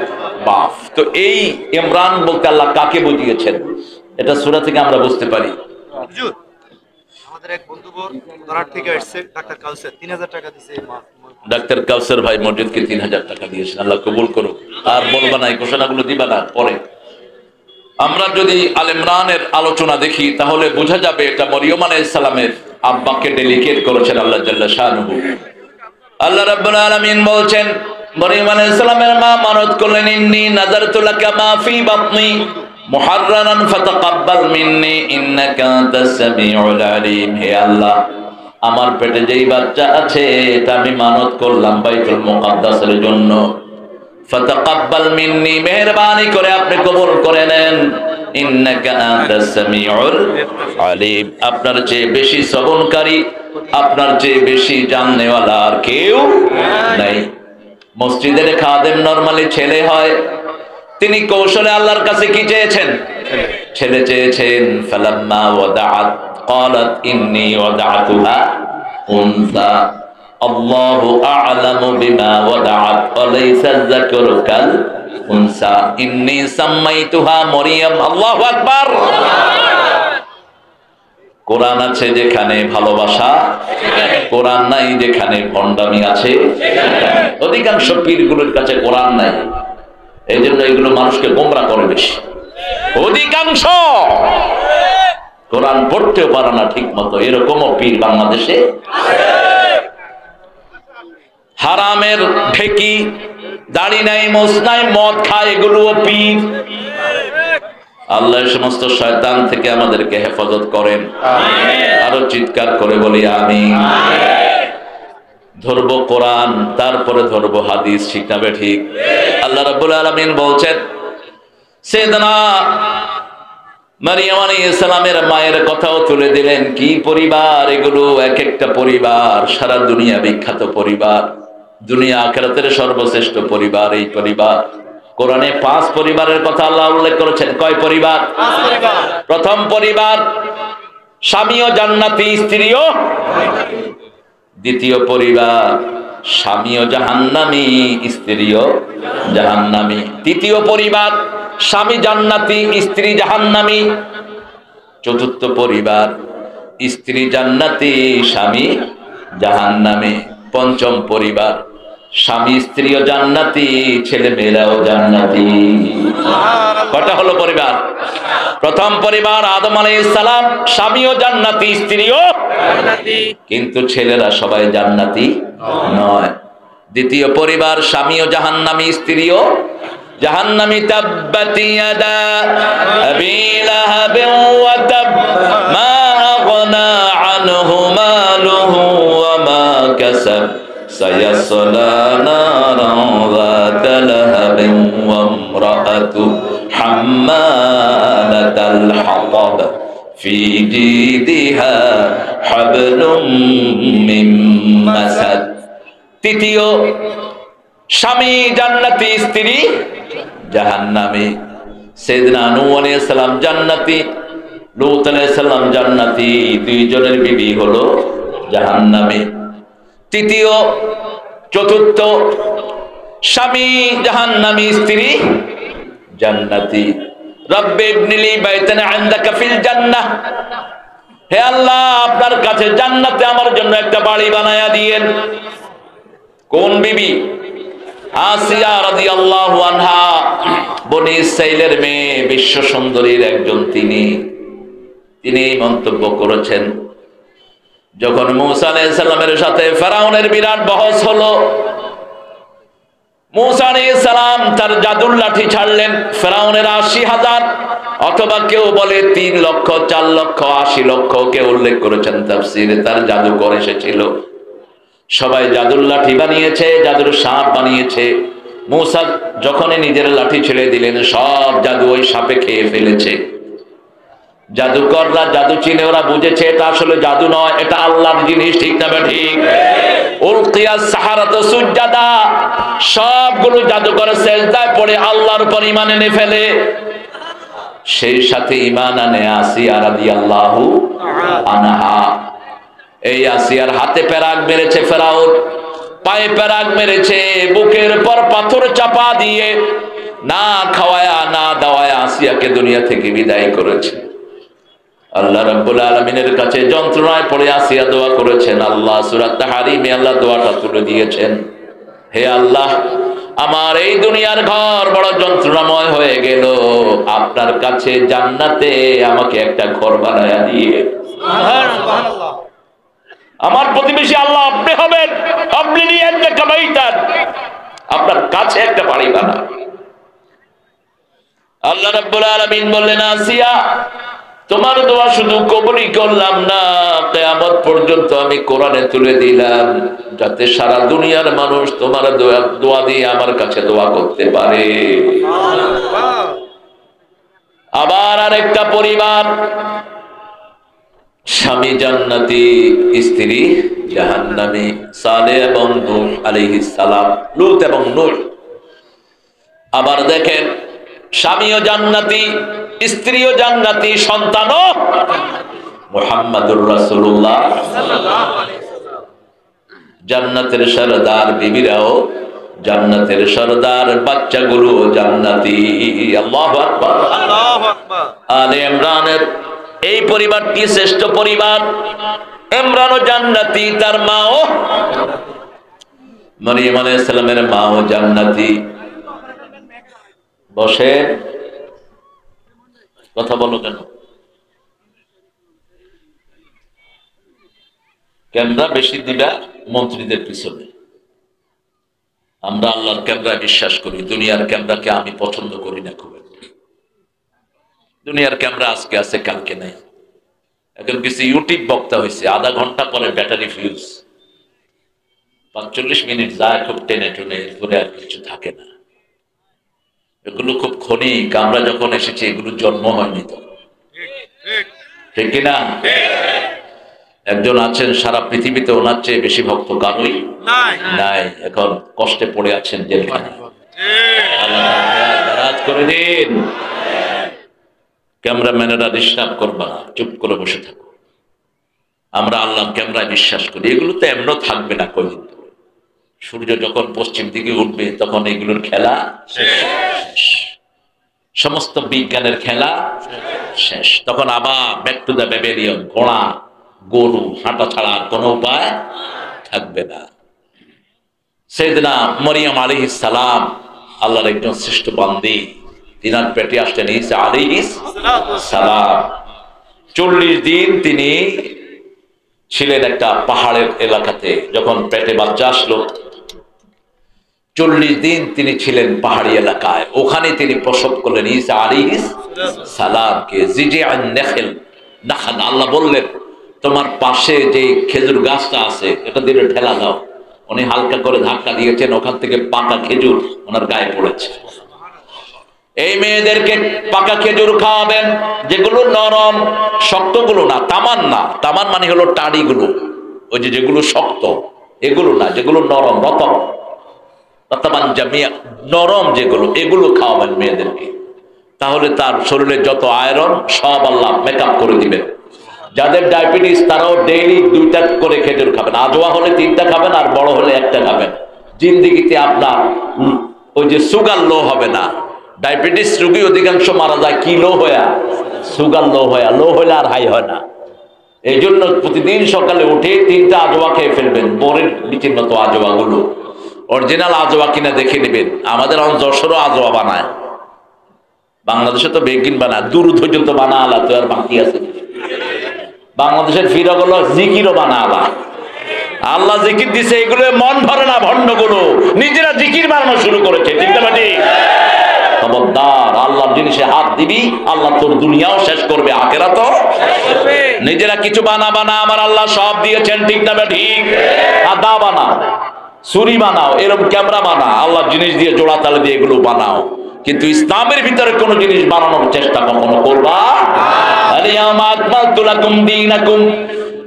বাপ। তো এই ইমরান বলতে আল্লাহ কাকে বুঝিয়েছেন, এটা সূরা থেকে আমরা বুঝতে পারি। হুজুর আমাদের এক বন্ধু দরার থেকে আসছে, ডাক্তার কাউসার 3000 টাকা দিয়েছে। ডাক্তার কাউসার ভাই মসজিদকে 3000 টাকা দিয়েছেন, আল্লাহ কবুল করুক। আর বলবা না, এই ঘোষণাগুলো দিবা না পরে। আমরা যদি আল ইমরানের আলোচনা দেখি তাহলে বোঝা যাবে এটা মরিয়ম আলাইহিস সালামের আব্বাকে ডেলিকেট করেছেন আল্লাহ জাল্লা শানুহু। আল্লাহ রাব্বুল আলামিন বলছেন, মরিয়ম আলাইহিস সালামের মা মানত করলেন, ইন্নী নাযারতু লাকা মা ফি বাতনি মুহাররারান ফাতাকাব্বাল মিন্নি ইন্নাকা আনতাস সামিউল আলিম। হে আল্লাহ, আমার পেটে যেই বাচ্চা আছে এটা আমি মানত করলাম বাইতুল মুকাদ্দাসের জন্য। ফাতাকাব্বাল মিন্নি, মেহেরবানি করে আপনি কবুল করে নেন। ইন্নাকা আনতাস সামিউল আলিম, আপনার চেয়ে বেশি শ্রবণকারী, আপনার চেয়ে বেশি জাননেওয়ালা আর কেউ নাই। মসজিদের খাদেম নরমালি ছেলে হয়, তিনি কৌশলে আল্লাহর কাছে কি চেয়েছেন? ছেলে চেয়েছেন। ফালাম্মা ওয়াদাআত ক্বালাত ইন্নী ওয়াদাআতুহা উনসা আল্লাহু আ'লামু বিমা ওয়াদাআত ওয়া লাইসা যাকারু কাল উনসা ইন্নী সাম্মাইতুহা মরিয়ম। আল্লাহু আকবার। কোরআন আছে যেখানে ভালোবাসা, কোরআন নাই যেখানে ভণ্ডামি আছে। অধিকাংশ পীরগুলোর কাছে কোরআন নাই, এই জন্য এগুলো মানুষকে গোমরা করে বেশি। অধিকাংশ কোরআন পড়তেও পারে না ঠিক মতো, এরকমও পীর বাংলাদেশে। হারামের ঢেকি, দাড়ি নাই, মোছ নাই, মদ খায়, এগুলোও পীর। আল্লাহ সমস্ত শয়তান থেকে আমাদেরকে হেফাজত করেন। আরো চিৎকার করে বলি আমিন। ধরবো কোরআন, তারপরে ধরবো হাদিস, ঠিক না বে ঠিক? আল্লাহ রাব্বুল আলামিন বলছেন, সাইয়েদনা মারিয়াম আলাইহিস সালামের মায়ের কথাও তুলে দিলেন। কি পরিবার এগুলো, এক একটা পরিবার, সারা দুনিয়া বিখ্যাত পরিবার, দুনিয়া আখিরাতের সর্বশ্রেষ্ঠ পরিবার এই পরিবার। কোরআনে 5 পরিবারের কথা আল্লাহ উল্লেখ করেছেন। কয় পরিবার? 5 পরিবার। প্রথম পরিবার স্বামীও জান্নাতি, স্ত্রীও। দ্বিতীয় পরিবার স্বামীও জাহান্নামী, স্ত্রীও জাহান্নামী। তৃতীয় পরিবার স্বামী জান্নাতি, স্ত্রী জাহান্নামী। চতুর্থ পরিবার স্ত্রী জান্নাতি, স্বামী জাহান্নামী। পঞ্চম পরিবার স্বামী স্ত্রীও জান্নাতি, ছেলে মেয়েরাও জান্নাতি। কটা হলো পরিবার? প্রথম পরিবার আদম আলাইহিস সালাম, স্বামীও জান্নাতি, স্ত্রীও জান্নাতি, কিন্তু ছেলেরা সবাই জান্নাতি নয়। দ্বিতীয় পরিবার স্বামীও জাহান্নামী, স্ত্রীও জাহান্নামী। তাব্বাত ইয়াদা আবি লাহাবিন ওয়া তাব মা আগনা আনহু মালুহু ওয়া মা কাসাব সায়াসলা নারান যাতা লাহাবিন ওয়া ইমরাআতুহু হাম্মালাতাল হাতাব ফি জিদিহা হাবলুম মিন মাসাদ। তৃতীয় স্বামী জান্নাতি, স্ত্রী জাহান্নামী। সাইয়েদনা নূহ আলাইহিস সালাম জান্নাতি, লূত আলাইহিস সালাম জান্নাতি, দুইজনের বিবি হলো জাহান্নামী। তৃতীয় চতুর্থ স্বামী জাহান্নামী, স্ত্রী জান্নাতি। রব্বি ইবনিলি বাইতান ইনদাকা ফিল জান্নাহ, হে আল্লাহ আপনার কাছে জান্নাতে আমার জন্য একটা বাড়ি বানায়া দিয়েন। কোন বিবি? আসিয়া রাদিয়াল্লাহু আনহা, বনি ইসরাইলের মেয়ে, বিশ্ব সুন্দরীর একজন তিনি মন্তব্য করেছেন, যখন মূসা আলাইহিস সালামের সাথে ফেরাউনের বিরাট বহস হলো, মূসা আলাইহিস সালাম তার জাদুর লাঠি ছাড়লেন। ফেরাউনের ৮০,০০০, অথবা কেউ বলে ৩ লক্ষ, ৪ লক্ষ, ৮০ লক্ষ, কেউ উল্লেখ করেছেন তাফসীরে, তার জাদুকর এসেছিল। সবাই জাদুর লাঠি বানিয়েছে, জাদুর সাপ বানিয়েছে। মূসা যখনই নিজের লাঠি ছেড়ে দিলেন, সব জাদু ওই সাপে খেয়ে ফেলেছে। জাদুকররা জাদু চিনে, ওরা বুঝেছে এটা আসলে জাদু নয়, এটা আল্লাহর জিনিস। ঠিক না ঠিক? উলকিয়াস সাহারাতু সুজদা, সবগুলো জাদুকর সিজদায় পড়ে আল্লাহর উপর ঈমান এনে ফেলে। সেই সাথে ঈমান আনে আসিয়া রাদিয়াল্লাহু আনহা। এই আসিয়ার হাতে পেরাক মেরেছে ফেরাউন, পায়ে পেরাক মেরেছে, বুকের পর পাথর চাপা দিয়ে না খাওয়ায়া না দাওয়ায়া আসিয়াকে দুনিয়া থেকে বিদায় করেছে। আল্লাহ রাব্বুল আলামিনের কাছে যন্ত্রণায় পড়ে আসিয়া দোয়া করেছেন। আল্লাহ সূরা তাহরিমে আল্লাহ দোয়াটা তুলে দিয়েছেন, হে আল্লাহ আমার এই দুনিয়ার ঘর বড় যন্ত্রণাময় হয়ে গেল, আপনার কাছে জান্নাতে আমাকে একটা ঘর বানায়া দিয়ে। সুবহানাল্লাহ। আমার প্রতিবেশী আল্লাহ আপনি হবেন, আপনি নিয়েন যে কামাইতান, আপনার কাছে একটা বাড়ি বানান। আল্লাহ রাব্বুল আলামিন বললেন, আসিয়া তোমার দোয়া শুধু কবুলই করলাম না, কিয়ামত পর্যন্ত আমি কোরআনে তুলে দিলাম, যাতে সারা দুনিয়ার মানুষ তোমার দোয়া দিয়ে আমার কাছে দোয়া করতে পারে। আবার আরেকটা পরিবার স্বামী জান্নাতি, স্ত্রী জাহান্নামী। সালেহ এবং নূহ আলাইহিস সালাম, লূত এবং নূহ। আবার দেখেন স্বামীও জান্নাতি, স্ত্রীও জান্নাতি, সন্তানও মুহাম্মাদুর রাসূলুল্লাহ সাল্লাল্লাহু আলাইহি ওয়াসাল্লাম। জান্নাতের সরদার বিবিরাও জান্নাতের সরদার, বাচ্চাগুলো জান্নাতি। আল্লাহু আকবার, আল্লাহু আকবার। আলে ইমরানের এই পরিবারটি শ্রেষ্ঠ পরিবার। ইমরানও জান্নাতি, তার মাও মরিয়ম আলাইহিস সালামের মাও জান্নাতি। বসে কথা বলো কেন? ক্যামেরা বেশি দিবা মন্ত্রীদের পিছনে। আমরা আল্লাহর ক্যামেরায় বিশ্বাস করি, দুনিয়ার ক্যামেরাকে আমি পছন্দ করি না খুব একটা। দুনিয়ার ক্যামেরা আজকে আছে কালকে নাই। এখন কিছু ইউটিউব বক্তা হয়েছে, আধা ঘন্টা পরে ব্যাটারি ফিউজ, ৪৫ মিনিট যায় খুব টেনে টুনে, এরপরে আর কিছু থাকে না। এগুলো খুব ক্ষণিক। আমরা যখন এসেছি এগুলো জন্ম হয়নি তো, ঠিক কিনা? একজন আছেন সারা পৃথিবীতে, ওনার চেয়ে বেশি ভক্ত কারোই নাই। এখন কষ্টে পড়ে আছেন জেলখানায়। করে দিন। ক্যামেরাম্যানেরা ডিস্টার্ব করবা না, চুপ করে বসে থাকো। আমরা আল্লাহর ক্যামেরায় বিশ্বাস করি। এগুলো তো এমন থাকবে না কয়দিন ধরে। সূর্য যখন পশ্চিম দিকে উঠবে তখন এগুলোর খেলা শেষ, সমস্ত বিজ্ঞানের খেলা শেষ। তখন আবার ব্যাক টু দ্য ব্যাবিলিয়ন, ঘোড়া গরু হাঁটা ছাড়া কোনো উপায় থাকবে না। সাইয়েদনা মরিয়ম আলাইহিস সালাম আল্লাহর একজন শ্রেষ্ঠ বান্দী, তিনার পেটে আসলেন ঈসা আলাইহিস সালাম। 40 দিন তিনি ছিলেন একটা পাহাড়ের এলাকাতে। যখন পেটে বাচ্চা আসলো 40 দিন তিনি ছিলেন পাহাড়ি এলাকায়, ওখানে তিনি প্রসব করলেন ঈসা আলাইহিস সালামকে। জিজিআন নাখল, নাখল আল্লাহ বললেন তোমার পাশে যে খেজুর গাছটা আছে এটা দিয়ে ঠেলা দাও। উনি হালকা করে ধাক্কা দিয়েছেন, ওখান থেকে পাকা খেজুর ওনার গায়ে পড়েছে। এই মেয়েদেরকে পাকা খেজুর খাওয়াবেন, যেগুলো নরম, শক্তগুলো না, তামান না। তামান মানে হলো টাড়িগুলো, ওই যে যেগুলো শক্ত এগুলো না, যেগুলো নরম, রতব রতবান জামিয়া, নরম যেগুলো, এগুলো খাওয়াবেন মেয়েদেরকে। তাহলে তার শরীরে যত আয়রন সব আল্লাহ মেকআপ করে দিবেন। যাদের ডায়াবেটিস তারাও ডেইলি 2টা করে খেজুর খাবেন। আজওয়া হলে 3টা খাবেন, আর বড় হলে 1টা খাবেন। জিন্দিগিতে আপনার ওই যে সুগার লো হবে না। ডায়াবেটিস রোগী অধিকাংশ মারা যায় কি লো হয়ে? সুগার লো হয়ে। লো হলে আর হাই হয় না। এই জন্য প্রতিদিন সকালে উঠে 3টা আজওয়া খেয়ে ফেলবেন, বোরের নিচের মতো আজওয়া গুলো। অরিজিনাল আজওয়া কিনা দেখে নেবেন। আমাদের যশোরও আজওয়া বানায়, বাংলাদেশে তো বেগিন বানায়, দুরুদ পর্যন্ত বানা আলা তো আর বাকি আছে। বাংলাদেশের ফিরগুলো জিকিরও বানা আলা। আল্লাহ জিকির দিছে, এগুলো মন ভরে না। ভণ্ডগুলো নিজেরা জিকির বানানো শুরু করেছে। ঠিক না ঠিক? খবরদার, আল্লাহর জিনিসে হাত দিবি, আল্লাহ তোর দুনিয়াও শেষ করবে, আখিরাতও নিজেরা কিছু বানাবা না। আমার আল্লাহ সব দিয়েছেন। ঠিক না ঠিক? আদা বানাও, ছুরি বানাও, এরকম ক্যামেরা বানাও, আল্লাহর জিনিস দিয়ে জোড়া তালে দিয়ে এগুলো বানাও। কিন্তু ইসলামের ভিতরে কোন জিনিস বানানোর চেষ্টা কখনো করবা। আলিয়ামা আকমালতু লাকুম দীনাকুম,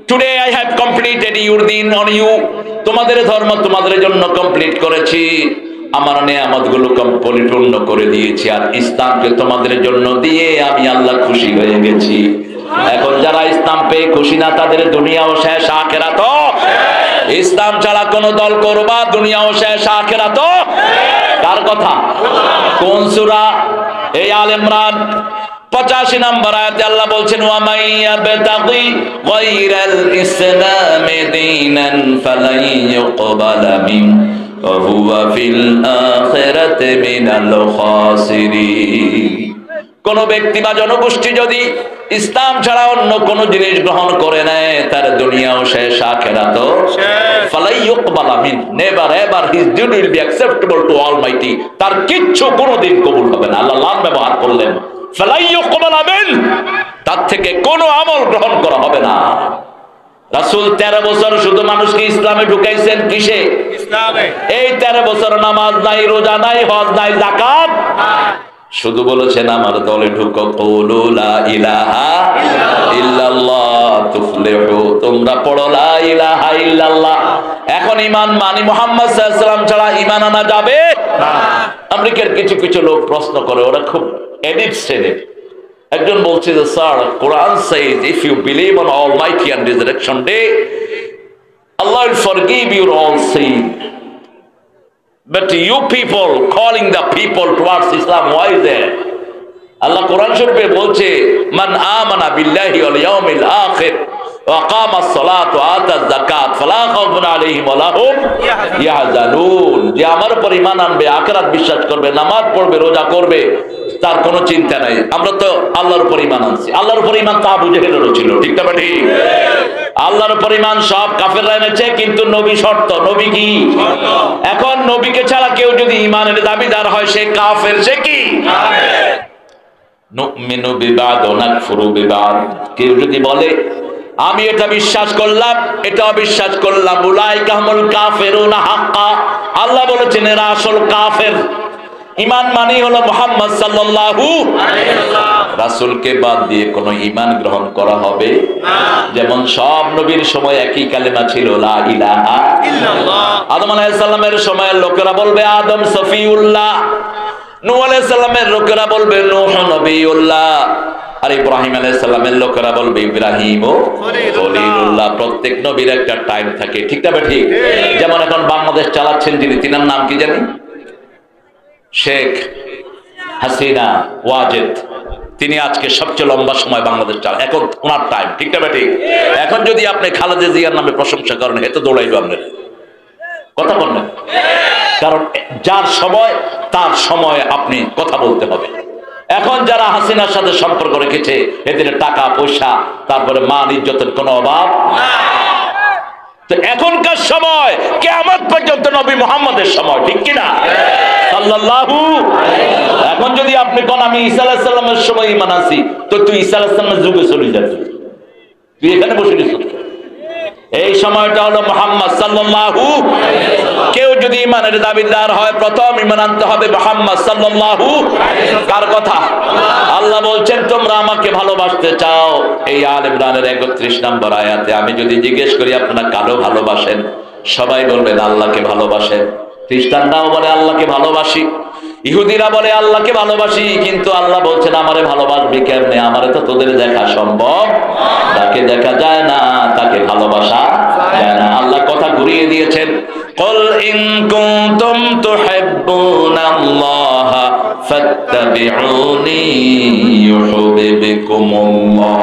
today I have completed your দীন অন ইউ। তোমাদের ধর্ম তোমাদের জন্য কমপ্লিট করেছি, আমার নেয়ামতগুলো পরিপূর্ণ করে দিয়েছি, আর ইসলামকে তোমাদের জন্য দিয়ে আমি আল্লাহ খুশি হয়ে গেছি। এখন যারা ইসলাম পেয়ে খুশি না, তাদের দুনিয়াও শেষ, আখিরাতও। ইসলাম ছাড়া কোন দল করবা, দুনিয়াও শেষ, আখিরাতও। কার কথা? কোন সূরা? এই আলে ইমরান 85 নম্বর আয়াতে আল্লাহ বলছেন, ওয়া মাইয়াবতাগি গায়রাল ইসলামি দীনান ফালাই ইউকবালা মিন ওয়া হুয়া ফিল আখিরাতি মিনাল খাসিরিন। কোন ব্যক্তি বা জনগোষ্ঠী যদি ইসলাম ছাড়া অন্য কোন জিনিস গ্রহণ করে নেয়, তার দুনিয়াও শেষ, আখিরাতও শেষ। ফালাই ইউকবালা মিন, never ever his deed will be acceptable to Almighty. তার কিচ্ছু কোনোদিন কবুল হবে না। আল্লাহ লাম ব্যবহার করলেন, ফালাই ইউকবালা মিন, তার থেকে কোনো আমল গ্রহণ করা হবে না। রাসূল 13 বছর শুধু মানুষকে ইসলামে ঢুকাইছেন। কিসে? ইসলামে। এই 13 বছর নামাজ নাই, রোজা নাই, হজ নাই, যাকাত শুধু বলেছেন আমার দলে ঢুকো, কুলু লা ইলাহা ইল্লাল্লাহ তুফলিহু, তোমরা পড়ো লা ইলাহা ইল্লাল্লাহ। এখন ঈমান মানি মুহাম্মদ সাল্লাল্লাহু আলাইহি ওয়াসাল্লাম ছাড়া ঈমান আনা যাবে না। আমেরিকার কিছু কিছু লোক প্রশ্ন করে, ওরা খুব এডিট শ্রেণীর। একজন বলছে যে sir, Quran says if you believe on Almighty and resurrection day, Allah will forgive your all sin. But you people calling the people towards Islam, why is that? আল্লাহ কোরআন শরীফে বলছে, মান আমানা বিল্লাহি ওয়াল ইয়াউমিল আখির ওয়া আকামাস সালাত ওয়া আতাজ যাকাত ফালা খাউফুন আলাইহিম ওয়া লাহুম ইয়াহজানুন। যে আমার উপর ঈমান আনবে, আখিরাত বিশ্বাস করবে, নামাজ পড়বে, রোজা করবে, তার কোনো চিন্তা নাই। আমরা তো আল্লাহর উপর ঈমান আনছি। আল্লাহর উপর ঈমান তো আবু জেহেলেরও ছিল। ঠিক না ঠিক? আল্লাহর উপর ঈমান সব কাফেররা এনেছে, কিন্তু নবী শর্ত। নবী কি? এখন নবীকে ছাড়া কেউ যদি ঈমানের দাবিদার হয়, সে কাফের। সে কি? কাফের। নুমিনু বিবাদ ওয়া নাকফুরু বিবাদ। কেউ যদি বলে আমি এটা বিশ্বাস করলাম, এটা অবিশ্বাস করলাম, উলাইকা হুমুল কাফিরুনা হাক্কা, আল্লাহ বলেছেন এরা আসল কাফের। ঈমান মানে হলো মুহাম্মদ সাল্লাল্লাহু আলাইহি ওয়াসাল্লাম, রাসূলকে বাদ দিয়ে কোনো ঈমান গ্রহণ করা হবে না। যেমন সব নবীর সময় একই কালেমা ছিল, লা ইলাহা ইল্লাল্লাহ। আদম আলাইহিস সালামের সময় লোকেরা বলবে আদম সফিউল্লাহ, নূহ আলাইহিস সালামের লোকেরা বলবে নূহ নবিউল্লাহ, আর ইব্রাহিম আলাইহিস সালামের লোকেরা বলবে ইব্রাহিম ও খলিলুল্লাহ। প্রত্যেক নবীর একটা টাইম থাকে, ঠিক না ঠিক? যেমন এখন বাংলাদেশ চালাচ্ছেন যিনি, তিনার নাম কি জানি, শেখ হাসিনা ওয়াজেদ, তিনি আজকে সবচেয়ে লম্বা সময় বাংলাদেশ চালান, এখন ওনার টাইম, ঠিক না ঠিক? এখন যদি আপনি খালেদা জিয়ার নামে প্রশংসা করেন, এত দৌড়াইবে আপনার কথা বলবেন, কারণ যার সময় তার সময় আপনি কথা বলতে হবে। এখন যারা হাসিনার সাথে সম্পর্ক রেখেছে, এদের টাকা পয়সা তারপরে মান ইজ্জতের কোনো অভাব না। তো এখনকার সময় কিয়ামত পর্যন্ত নবী মুহাম্মদের সময়, ঠিক কিনা? সাল্লাল্লাহু। এখন যদি আপনি কোন আমি ঈসা আলাইহিস সালামের সময় ঈমান আছি, তো তুই ঈসা আলাইহিস সালামের যুগে চলে যাচ্ছিস, তুই এখানে বসে গেছিস। এই সময়টা হলো মুহাম্মদ সাল্লাল্লাহু। কেউ যদি ঈমানের দাবিদার হয়, প্রথম ঈমান আনতে হবে মুহাম্মদ সাল্লাল্লাহু। কার কথা? আল্লাহ বলছেন তোমরা আমাকে ভালোবাসতে চাও। এই আল ইমরানের 31 নম্বর আয়াতে আমি যদি জিজ্ঞেস করি আপনারা কালো ভালোবাসেন, সবাই বলবেন আল্লাহকে ভালোবাসেন। খ্রিস্টানরাও বলে আল্লাহকে ভালোবাসি, ইহুদিরা বলে আল্লাহকে ভালোবাসি, কিন্তু আল্লাহ বলছেন আমারে ভালোবাসবি কেমনে? আমারে তো তোদের দেখা সম্ভব, তাকে দেখা যায় না, তাকে ভালোবাসা যায় না। আল্লাহ কথা ঘুরিয়ে দিয়েছেন, কুল ইন কুনতুম তুহিব্বুনাল্লাহ ফাত্তাবিউনি ইউহিব্বুকুমুল্লাহ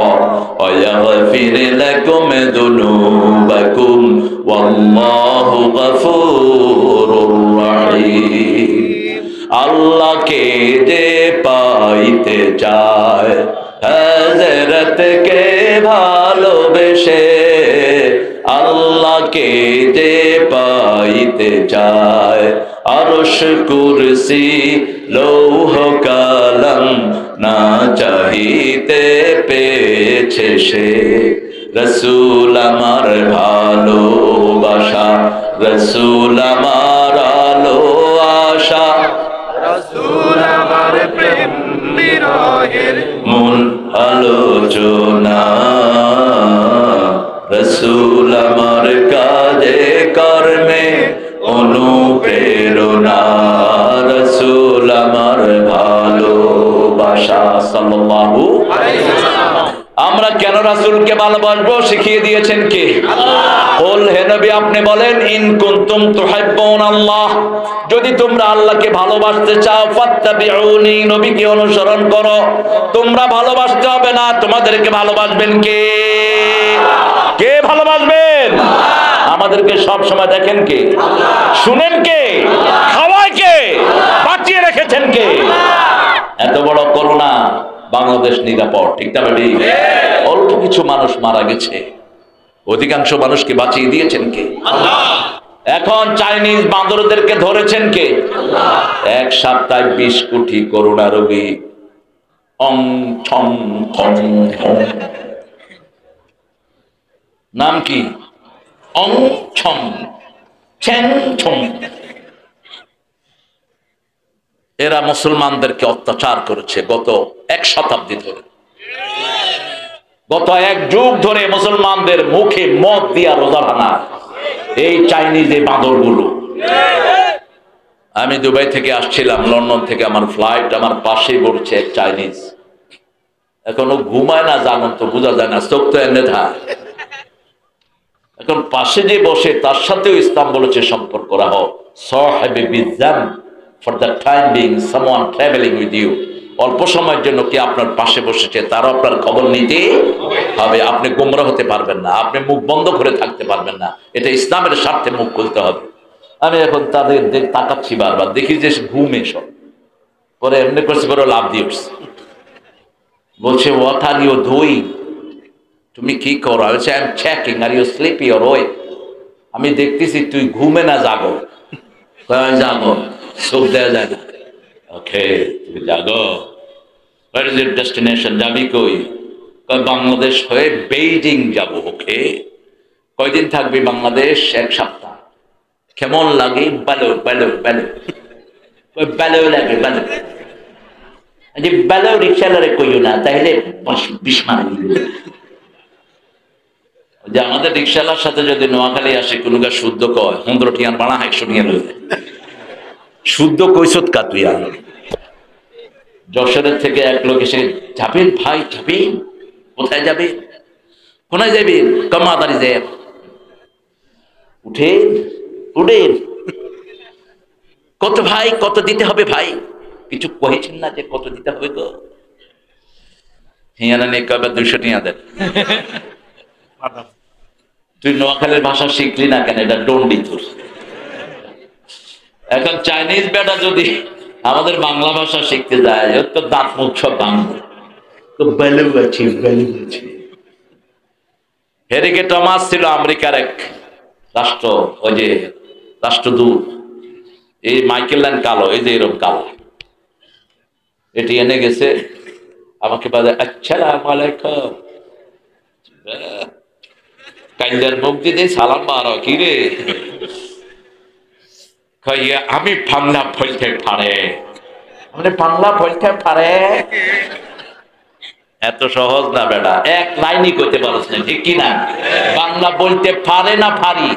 ওয়া ইয়াগফির লাকুম যুনুবাকুম ওয়াল্লাহু গফুরুর রাহিম। আল্লাহকে যে পাইতে চায়, হযরতকে ভালোবেসে, আল্লাহকে যে পাইতে চায়, আরশ কুরসি লৌহ কলম না চাহিতে পেয়েছে সে। রসূল আমার ভালোবাসা, রসূল আমার আলো আশা, রাসূল আমার প্রেম বিরহের মূল আলোচনা, রসূল আমার কাজে কর্মে অনুপ্রেরণা, রসূল আমার ভালোবাসা সাল্লাল্লাহু আলাইহি ওয়াসাল্লাম। আমরা কেন রাসূলকে ভালোবাসবো শিখিয়ে দিয়েছেন কে? আল্লাহ। বল হে নবী আপনি বলেন ইন কুনতুম তুহিব্বুনাল্লাহ, যদি তোমরা আল্লাহকে ভালোবাসতে চাও, ফাত্তাবিউনি, নবীকে অনুসরণ করো। তোমরা ভালোবাসতে হবে না, তোমাদেরকে ভালোবাসবেন কে? কে ভালোবাসবেন? আমাদেরকে সব সময় দেখেন কে? শুনেন কে? খাওয়ায় কে? বাঁচিয়ে রেখেছেন কে? এত বড় করোনা, বাংলাদেশ নিরাপদ, ঠিক না বেটি? অল্প কিছু মানুষ মারা গেছে, অধিকাংশ মানুষকে বাঁচিয়ে দিয়েছেন কে? আল্লাহ। এখন চাইনিজ বান্দরদেরকে ধরেছেন কে? আল্লাহ। এক সপ্তাহে 20 কোটি করোনা রোগী। অং ছং খং খং, নাম কি? অং ছং ছ্যাং ছং। এরা মুসলমানদেরকে অত্যাচার করেছে গত 1 শতাব্দী ধরে, গত 1 যুগ ধরে মুসলমানদের মুখে মদ দিয়া রোজা ভাঙা এই চাইনিজ এই বাঁদরগুলো। আমি দুবাই থেকে আসছিলাম, লন্ডন থেকে আমার ফ্লাইট, আমার পাশেই বসছে এক চাইনিজ। এখনো ঘুমায় না, জানুন তো বোঝা যায় না, চোখ তো এনে থাকে। এখন পাশে যে বসে তার সাথেও ইসলাম বলেছে সম্পর্ক রাখো। সাহিবে বিজাম, for the time being someone traveling with you, অল্প সময়ের জন্য কি আপনার পাশে বসেছে তারও আপনার খবর নিতে হবে। আপনি গোমরা হতে পারবেন না, আপনি মুখ বন্ধ করে থাকতে পারবেন না, এটা ইসলামের স্বার্থে মুখ খুলতে হবে। আমি এখন তাদের তাকাচ্ছি বারবার, দেখি যে ঘুমে সব, পরে এমনি করছে, পরে লাভ দিয়ে উঠছে, বলছে what are you doing? তুমি কি করো? আমি বলছি I am checking are you sleepy or awake? আমি দেখতেছি তুই ঘুমে না জাগো। জাগো, চোখ দেওয়া যায় না। ওকে তুমি জাগো। What is your destination? যাবি কই? বাংলাদেশ হয়ে বেইজিং যাব। ওকে, কয়দিন থাকবি বাংলাদেশ? 1 সপ্তাহ। কেমন লাগে? ভালো ভালো ভালো ভালো লাগে ভালো। যে ভালো রিক্সালারে কইও না, তাহলে 20 মারা দিবে। যে আমাদের রিক্সালার সাথে যদি নোয়াখালী আসে কোনো গা শুদ্ধ কয় 15 টিয়ার বাড়া 100 টিয়া লইবে। শুদ্ধ কইছত কা তুই? যশোরের থেকে এক লোক এসে, যাবেন ভাই যাবেন? কোথায় যাবেন? কোথায় যাবেন? কামাদারি যায়। উঠেন উঠেন। কত ভাই, কত দিতে হবে ভাই? কিছু কহেছেন না যে কত দিতে হবে গো? হিয়ানা নেই, কবে 200 টাকা দেন। তুই নোয়াখালীর ভাষা শিখলি না কেন? এটা ডন্ডি তোর। এখন চাইনিজ বেটা যদি আমাদের বাংলা ভাষা শিখতে যায়, ওর তো দাঁত মুখ সব ভাঙবে। তো বেলু আছে, বেলু আছে। হেরিকে টমাস ছিল আমেরিকার এক রাষ্ট্র, ওই যে রাষ্ট্রদূত। এই মাইকেল ল্যান্ড কালো, এই যে এরকম কালো, এটি এনে গেছে আমাকে বাদে, আসসালামু আলাইকুম। কাইন্দার মুখ দিয়ে সালাম মারো কি রে? আমি বাংলা বলতে পারে। মানে বাংলা বলতে পারে? এত সহজ না বেটা, এক লাইনই কইতে পারছ না, ঠিক কিনা? বাংলা বলতে পারে না পারি,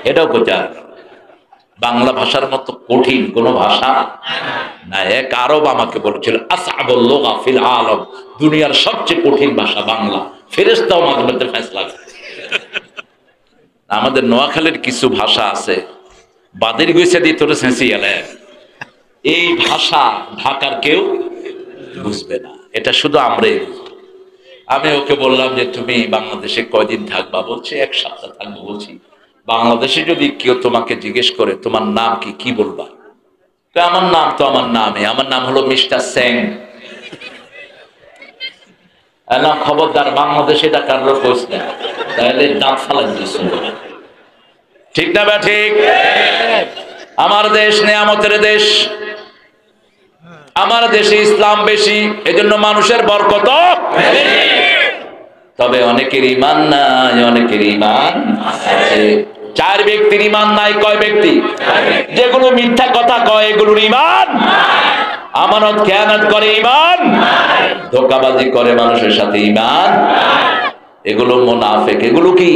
এটাও কইতে। বাংলা ভাষার মতো কঠিন কোন ভাষা না। এক আরব আমাকে বলেছিল, আসআবুল লুগা ফিল আলম, দুনিয়ার সবচেয়ে কঠিন ভাষা বাংলা। ফেরেশতাও মাঝে মধ্যে ফেসলা করে। আমাদের নোয়াখালীর কিছু ভাষা আছে, বাদের গইছে দিয়ে তোরে ছেঁচি গেলে, এই ভাষা ঢাকার কেউ বুঝবে না, এটা শুধু আমরাই বুঝবো। আমি ওকে বললাম যে তুমি বাংলাদেশে কয়দিন থাকবা? বলছে 1 সপ্তাহ থাকবো। বলছি বাংলাদেশে যদি কেউ তোমাকে জিজ্ঞেস করে তোমার নাম কি, কি বলবা? আমার নাম তো আমার নামে, আমার নাম হলো মিস্টার সেং। না খবরদার, বাংলাদেশে এটা কারোর কোচ না, তাহলে দাঁত ফালা দিয়েছ। ঠিক না বা ঠিক? আমার দেশ নেয়ামতের দেশ, আমার দেশে ইসলাম বেশি, এজন্য মানুষের বরকত। তবে অনেকের ইমান নাই, অনেকের ইমান আছে। 4 ব্যক্তির ইমান নাই। কয় ব্যক্তি? যেগুলো মিথ্যা কথা কয়, এগুলোর ইমান। আমানত খেয়ানত করে, ইমান। ধোঁকাবাজি করে মানুষের সাথে, ইমান। এগুলো মুনাফিক। এগুলো কি?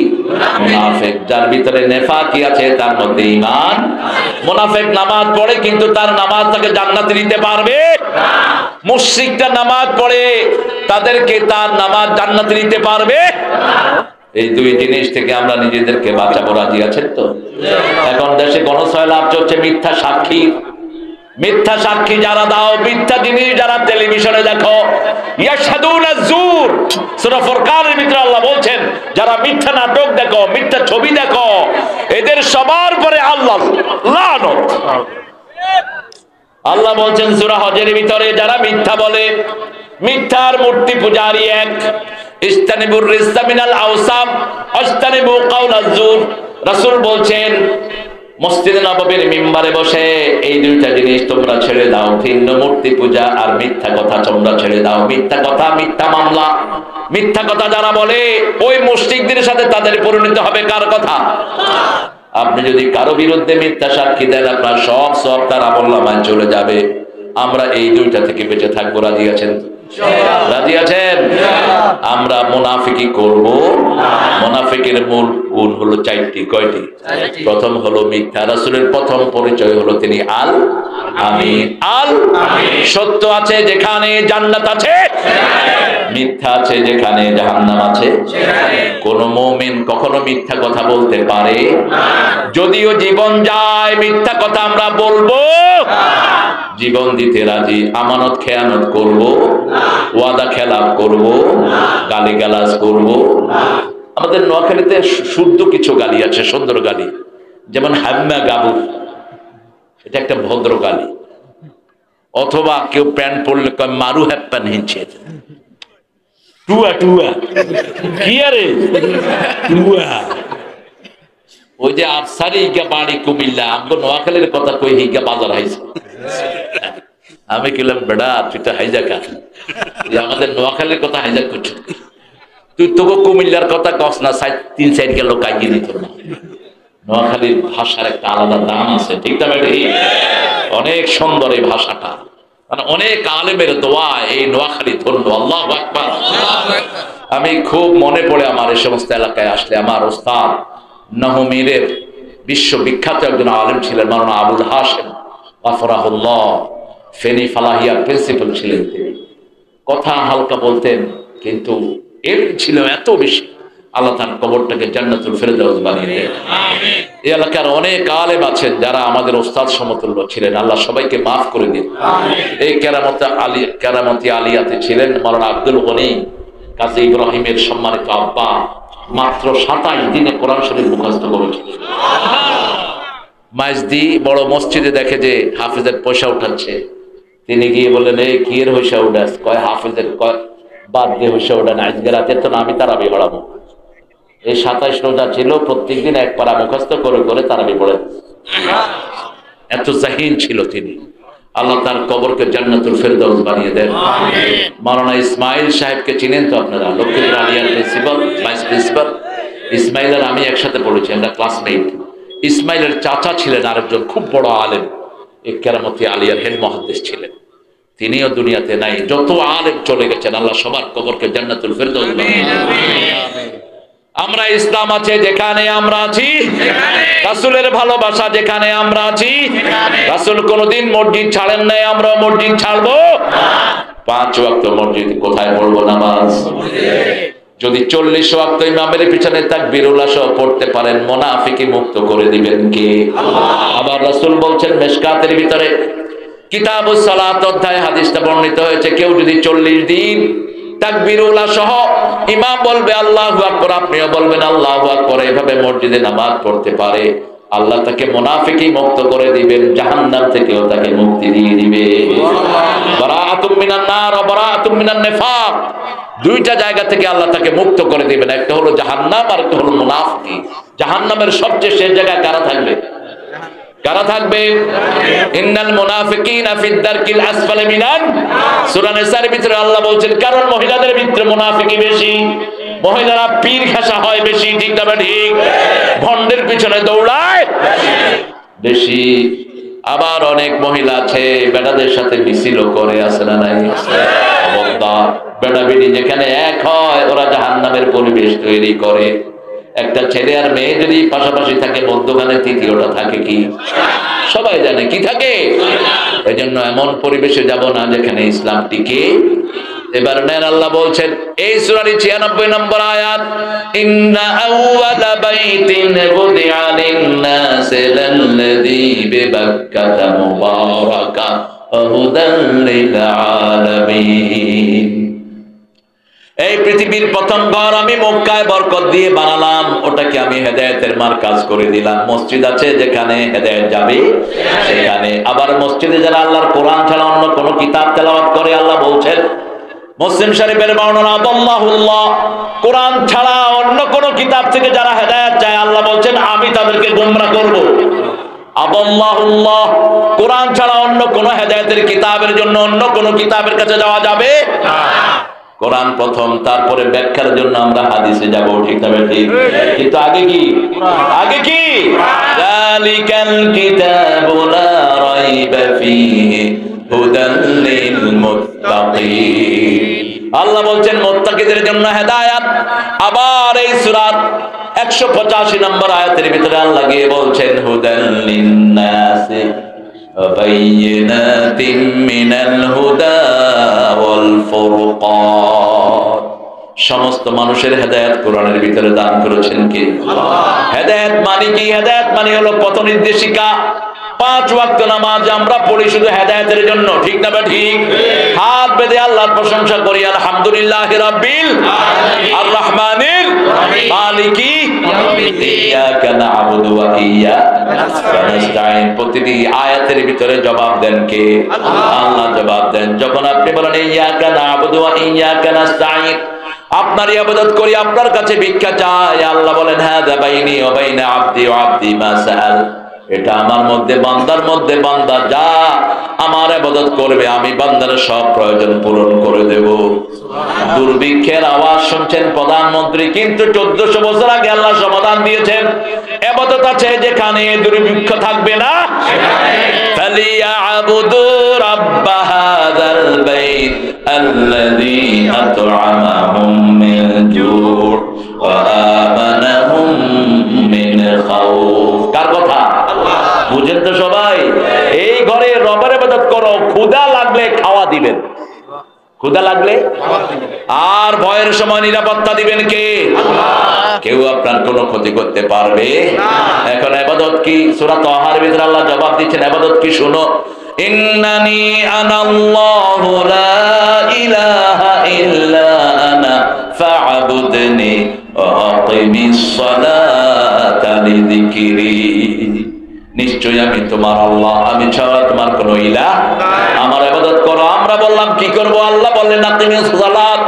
মুনাফিক। যার ভিতরে নেফাকি আছে তার মধ্যে ইমান। মুনাফিক নামাজ পড়ে কিন্তু তার নামাজ তাকে জান্নাতে নিতে পারবে না। মুশরিকরা নামাজ পড়ে, তাদেরকে তার নামাজ জান্নাতে নিতে পারবে না। এই 2 জিনিস থেকে আমরা নিজেদেরকে বাঁচাবো। রাজি আছেন তো? এখন দেশে গণসয়লাভ চলছে মিথ্যা সাক্ষী। মিথ্যা সাক্ষী যারা দাও, মিথ্যা জিনিস যারা টেলিভিশনে দেখো, ইয়াশহাদুনা যুর। সূরা ফুরকানের ভিতরে আল্লাহ বলছেন, যারা মিথ্যা নাটক দেখো, মিথ্যা ছবি দেখো, এদের সবার পরে আল্লাহ লানত। আল্লাহ বলছেন সূরা হজের ভিতরে, যারা মিথ্যা বলে, মিথ্যার মূর্তি পূজারি এক। ইস্তানিবুর রিজসা মিনাল আওসাম ওয়াস্তানিবু কাওলাজ যুর। রাসূল বলছেন মসজিদে নববীর মিম্বারে বসে, এই 2টা জিনিস তোমরা ছেড়ে দাও, ভিন্ন মূর্তি পূজা আর মিথ্যা কথা তোমরা ছেড়ে দাও। মিথ্যা কথা, মিথ্যা মামলা। মিথ্যা কথা যারা বলে, ওই মুশরিকদের সাথে তাদের পরিণত হবে কার কথা? আপনি যদি কারো বিরুদ্ধে মিথ্যা সাক্ষী দেন, আপনার সব সব তার আমলনামায় চলে যাবে। আমরা এই 2টা থেকে বেঁচে থাকবো। রাজি আছেন? রাজি আছেন? আমরা মুনাফিকি করব। মুনাফিকের মূল গুণ হলো 4টি। কয়টি? প্রথম হলো মিথ্যা। রাসূলের প্রথম পরিচয় হলো তিনি আল আমিন। আল সত্য আছে যেখানে জান্নাত আছে, মিথ্যা আছে যেখানে জাহান্নাম আছে। কোন মুমিন কখনো মিথ্যা কথা বলতে পারে না। যদিও জীবন যায়, মিথ্যা কথা আমরা বলবো না। জীবন দিতে রাজি, আমানত খেয়ানত করব না, ওয়াদা খেলাপ করব না, গালিগালাজ করব না। আমাদের নোয়াখালীতে শুদ্ধ কিছু গালি আছে, সুন্দর গালি, যেমন হাম্মা গাবু, এটা একটা ভদ্র গালি। অথবা কেউ প্যান্ট পরলে কয় মারু হ্যাপ্পা নিচ্ছে, টুয়া টুয়া কি আরে টুয়া। ওই যে আফসারি হিগা বাড়ি কুমিল্লা, আমগো নোয়াখালীর কথা কই হিগা বাজার হাইছে। আমি কিলাম বেড়া তুই তো হাইজাকা, আমাদের নোয়াখালীর কথা হাইজাক করছ। তুই তোকে কুমিল্লার কথা কস না, 3-4 গেল কাইয়ে নিত না। নোয়াখালীর ভাষার একটা আলাদা দাম আছে, ঠিক না বেটি? অনেক সুন্দর এই ভাষাটা, মানে অনেক আলেমের দোয়া এই নোয়াখালী ধন্য। আল্লাহু আকবার। আমি খুব মনে পড়ে আমার এই সমস্ত এলাকায় আসলে, আমার ওস্তাদ নহমীরের বিশ্ববিখ্যাত একজন আলেম ছিলেন, মাওলানা আবুল হাশেম গাফরাহুল্লাহ। ফেনী ফালাহিয়ার প্রিন্সিপাল ছিলেন তিনি। কথা হালকা বলতেন, কিন্তু এর ছিল এত বেশি, আল্লাহ তার কবরটাকে জান্নাতুল ফেরদাউস বানিয়ে দেন। এই এলাকার অনেক আলেম আছেন যারা আমাদের ওস্তাদ সমতুল্য ছিলেন, আল্লাহ সবাইকে মাফ করে দিন। এই কেরামতি আলিয়াতে ছিলেন মাওলানা আব্দুল গনি কাজী ইব্রাহিমের সম্মানিত আব্বা, মাত্র 27 দিনে কোরআন শরীফ মুখস্থ করেছিলেন। মাইজদি বড় মসজিদে দেখে যে হাফিজের পয়সা উঠাচ্ছে, তিনি গিয়ে বললেন, এই কি এর পয়সা উঠাস? কয় হাফিজের, কয় বাদ দিয়ে পয়সা উঠা না, আজকে রাতে তো না আমি তারাবি পড়াবো। এই 27 রোজা ছিল, প্রত্যেকদিন এক পারা মুখস্থ করে করে তারাবি পড়ে। এত জাহিন ছিল তিনি। আল্লাহ তার কবরকে জান্নাতুল ফেরদাউস বানিয়ে দেন। মাওলানা ইসমাইল সাহেবকে চিনেন তো আপনারা? লক্ষ্মীপুর আলিয়ার প্রিন্সিপাল, ভাইস প্রিন্সিপাল। ইসমাইল আর আমি একসাথে পড়েছি, আমরা ক্লাসমেট। ইসমাইলের চাচা ছিলেন আরেকজন খুব বড় আলেম, এই কেরামতি আলিয়ার হেড মুহাদ্দিস ছিলেন। তিনিও দুনিয়াতে নাই। যত আলেম চলে গেছেন, আল্লাহ সবার কবরকে জান্নাতুল ফেরদাউস বানিয়ে দেন। আমরা ইসলাম আছে যেখানে আমরা আছি, রাসূলের ভালোবাসা যেখানে আমরা আছি, রাসূল কোনদিন মসজিদ ছাড়েন নাই, আমরা মসজিদ ছাড়বো। 5 ওয়াক্ত মসজিদ কোথায় পড়বো? নামাজ। যদি 40 ওয়াক্ত ইমামের পিছনে তাকবীরুল্লাহ সহ পড়তে পারেন, মুনাফিকি মুক্ত করে দিবেন কে? আবার রাসূল বলছেন মিশকাতের ভিতরে কিতাবুস সালাত অধ্যায় হাদিসটা বর্ণিত হয়েছে, কেউ যদি 40 দিন তাকবীরুল্লাহ সহ ইমাম বলবে আল্লাহু আকবার, আপনিও বলবেন আল্লাহু আকবার, এইভাবে মসজিদে নামাজ পড়তে পারে, আল্লাহ তাকে মুনাফিকি মুক্ত করে দিবেন, জাহান্নাম থেকেও তাকে মুক্তি দিয়ে দিবে। বারাআতুম মিনান নার ওয়া বারাআতুম মিনান নিফাক, দুইটা জায়গা থেকে আল্লাহ তাকে মুক্ত করে দিবেন। একটা হলো জাহান্নাম, আর একটা হলো মুনাফিকি। জাহান্নামের সবচেয়ে শেষ জায়গায় কারা থাকবে? কারা থাকবে? ইন্নাল মুনাফিকিনা ফিদ দারকিল আসফালি মিনান, সূরা নিসার ভিতরে আল্লাহ বলছেন, কারণ মহিলাদের ভিতরে মুনাফিকি বেশি, মহিলারা পীর খাসা হয় বেশি, ঠিক না ঠিক? ভন্ডের পিছনে দৌড়ায় বেশি। আবার অনেক মহিলা আছে বেটাদের সাথে মিছিলও করে, আছে না নাই? বেটা বেটি যেখানে এক হয়, ওরা জাহান্নামের পরিবেশ তৈরি করে। একটা ছেলে আর মেয়ে যদি পাশাপাশি থাকে, মধ্যখানে তৃতীয়টা থাকে কি? সবাই জানে কি থাকে। এই জন্য এমন পরিবেশে যাব না যেখানে ইসলাম টিকে। এবার নেন, আল্লাহ বলছেন এই সূরার 96 নম্বর আয়াত, ইন্না আউওয়ালা বাইতিন বুদিআ লিন-নাসি লাল্লাযী বিবাক্কাতা মুবারাকা ওয়া হুদাল লিল আলামিন। এই পৃথিবীর প্রথম ঘর আমি মক্কায় বরকত দিয়ে বানালাম, ওটাকে আমি হেদায়েতের মার্কাজ করে দিলাম। মসজিদ আছে যেখানে হেদায়েত যাবে সেখানে। আবার মসজিদে যারা আল্লাহর কোরআন ছাড়া অন্য কোন কিতাব তেলাওয়াত করে, আল্লাহ বলছেন মুসলিম শরীফের বর্ণনা, আল্লাহুল্লাহ, কোরআন ছাড়া অন্য কোন কিতাব থেকে যারা হেদায়েত চায়, আল্লাহ বলছেন আমি তাদেরকে গোমরা করব। আল্লাহুল্লাহ, কোরআন ছাড়া অন্য কোন হেদায়েতের কিতাবের জন্য অন্য কোন কিতাবের কাছে যাওয়া যাবে না। কোরআন প্রথম, তারপরে ব্যাখ্যার জন্য আমরা হাদিসে যাব, ঠিক না ঠিক? কিন্তু আগে কি? আগে কি? যালিকাল কিতাবু লা রাইবা ফীহি হুদাল লিল মুত্তাকিন। আল্লাহ বলছেন মুত্তাকিদের জন্য হেদায়েত। আবার এই সূরার 185 নম্বর আয়াতের ভিতরে আল্লাহ গিয়ে বলছেন হুদাল লিন-নাসি وبينات من الهدى والفرقان। সমস্ত মানুষের হেদায়েত কোরআনের ভিতরে দান করেছেন কে? হেদায়েত মানে কি? হেদায়েত মানে হলো পথ নির্দেশিকা। 5 ওয়াক্ত নামাজ আমরা পড়ি শুধু হেদায়েতের জন্য, ঠিক না ঠিক? হাত বেঁধে আল্লাহর প্রশংসা করি, আলহামদুলিল্লাহি রাব্বিল আর রহমানির মালিকি ইয়াকা না'বুদু ওয়া ইয়াকা নাস্তাইন। প্রতিটি আয়াতের ভিতরে জবাব দেন কে? আল্লাহ জবাব দেন। যখন আপনি বলেন ইয়াকা না'বুদু ওয়া ইয়াকা নাস্তাইন, আপনার ইবাদত করি, আপনার কাছে ভিক্ষা চাই, আল্লাহ বলেন হাযা বাইনি ওয়া বাইনা আবদি ওয়া আবদি মা সাআল, এটা আমার মধ্যে বান্দার মধ্যে, বান্দা যা আমার ইবাদত করবে আমি বান্দার সব প্রয়োজন পূরণ করে দেব। দুর্ভিক্ষের আওয়াজ শুনছেন প্রধানমন্ত্রী, কিন্তু 1400 বছর আগে আল্লাহ সমাধান দিয়েছেন, ইবাদত আছে যেখানে দুর্ভিক্ষ থাকবে না। ফালিয়াবুদু রাব্ব হাযাল বাইত আল্লাযী আত'আমাহুম মিন জু' ওয়া আমানাহুম মিন খাউফ। কার কথা বুঝেন তো সবাই? এই ঘরে রবের ইবাদত করো, ক্ষুধা লাগলে খাওয়া দিবেন, ক্ষুধা লাগলে, আর ভয়ের সময় নিরাপত্তা দিবেন কে? কেউ আপনার কোনো ক্ষতি করতে পারবে না। এখন ইবাদত কি? সূরা তাহার ভিতরে আল্লাহ জবাব দিচ্ছেন ইবাদত কি, শুনো। ইন্নানি আনাল্লাহু লা ইলাহা ইল্লা আনা ফা'বুদনি ওয়া আকিমিস সালাতা লিযিকরি। নিশ্চয়ই আমি তোমার আল্লাহ, আমি ছাড়া তোমার কোনো ইলাহ, আমার ইবাদত করো। আমরা বললাম কি করব? আল্লাহ বললেন আকিমিস সালাত,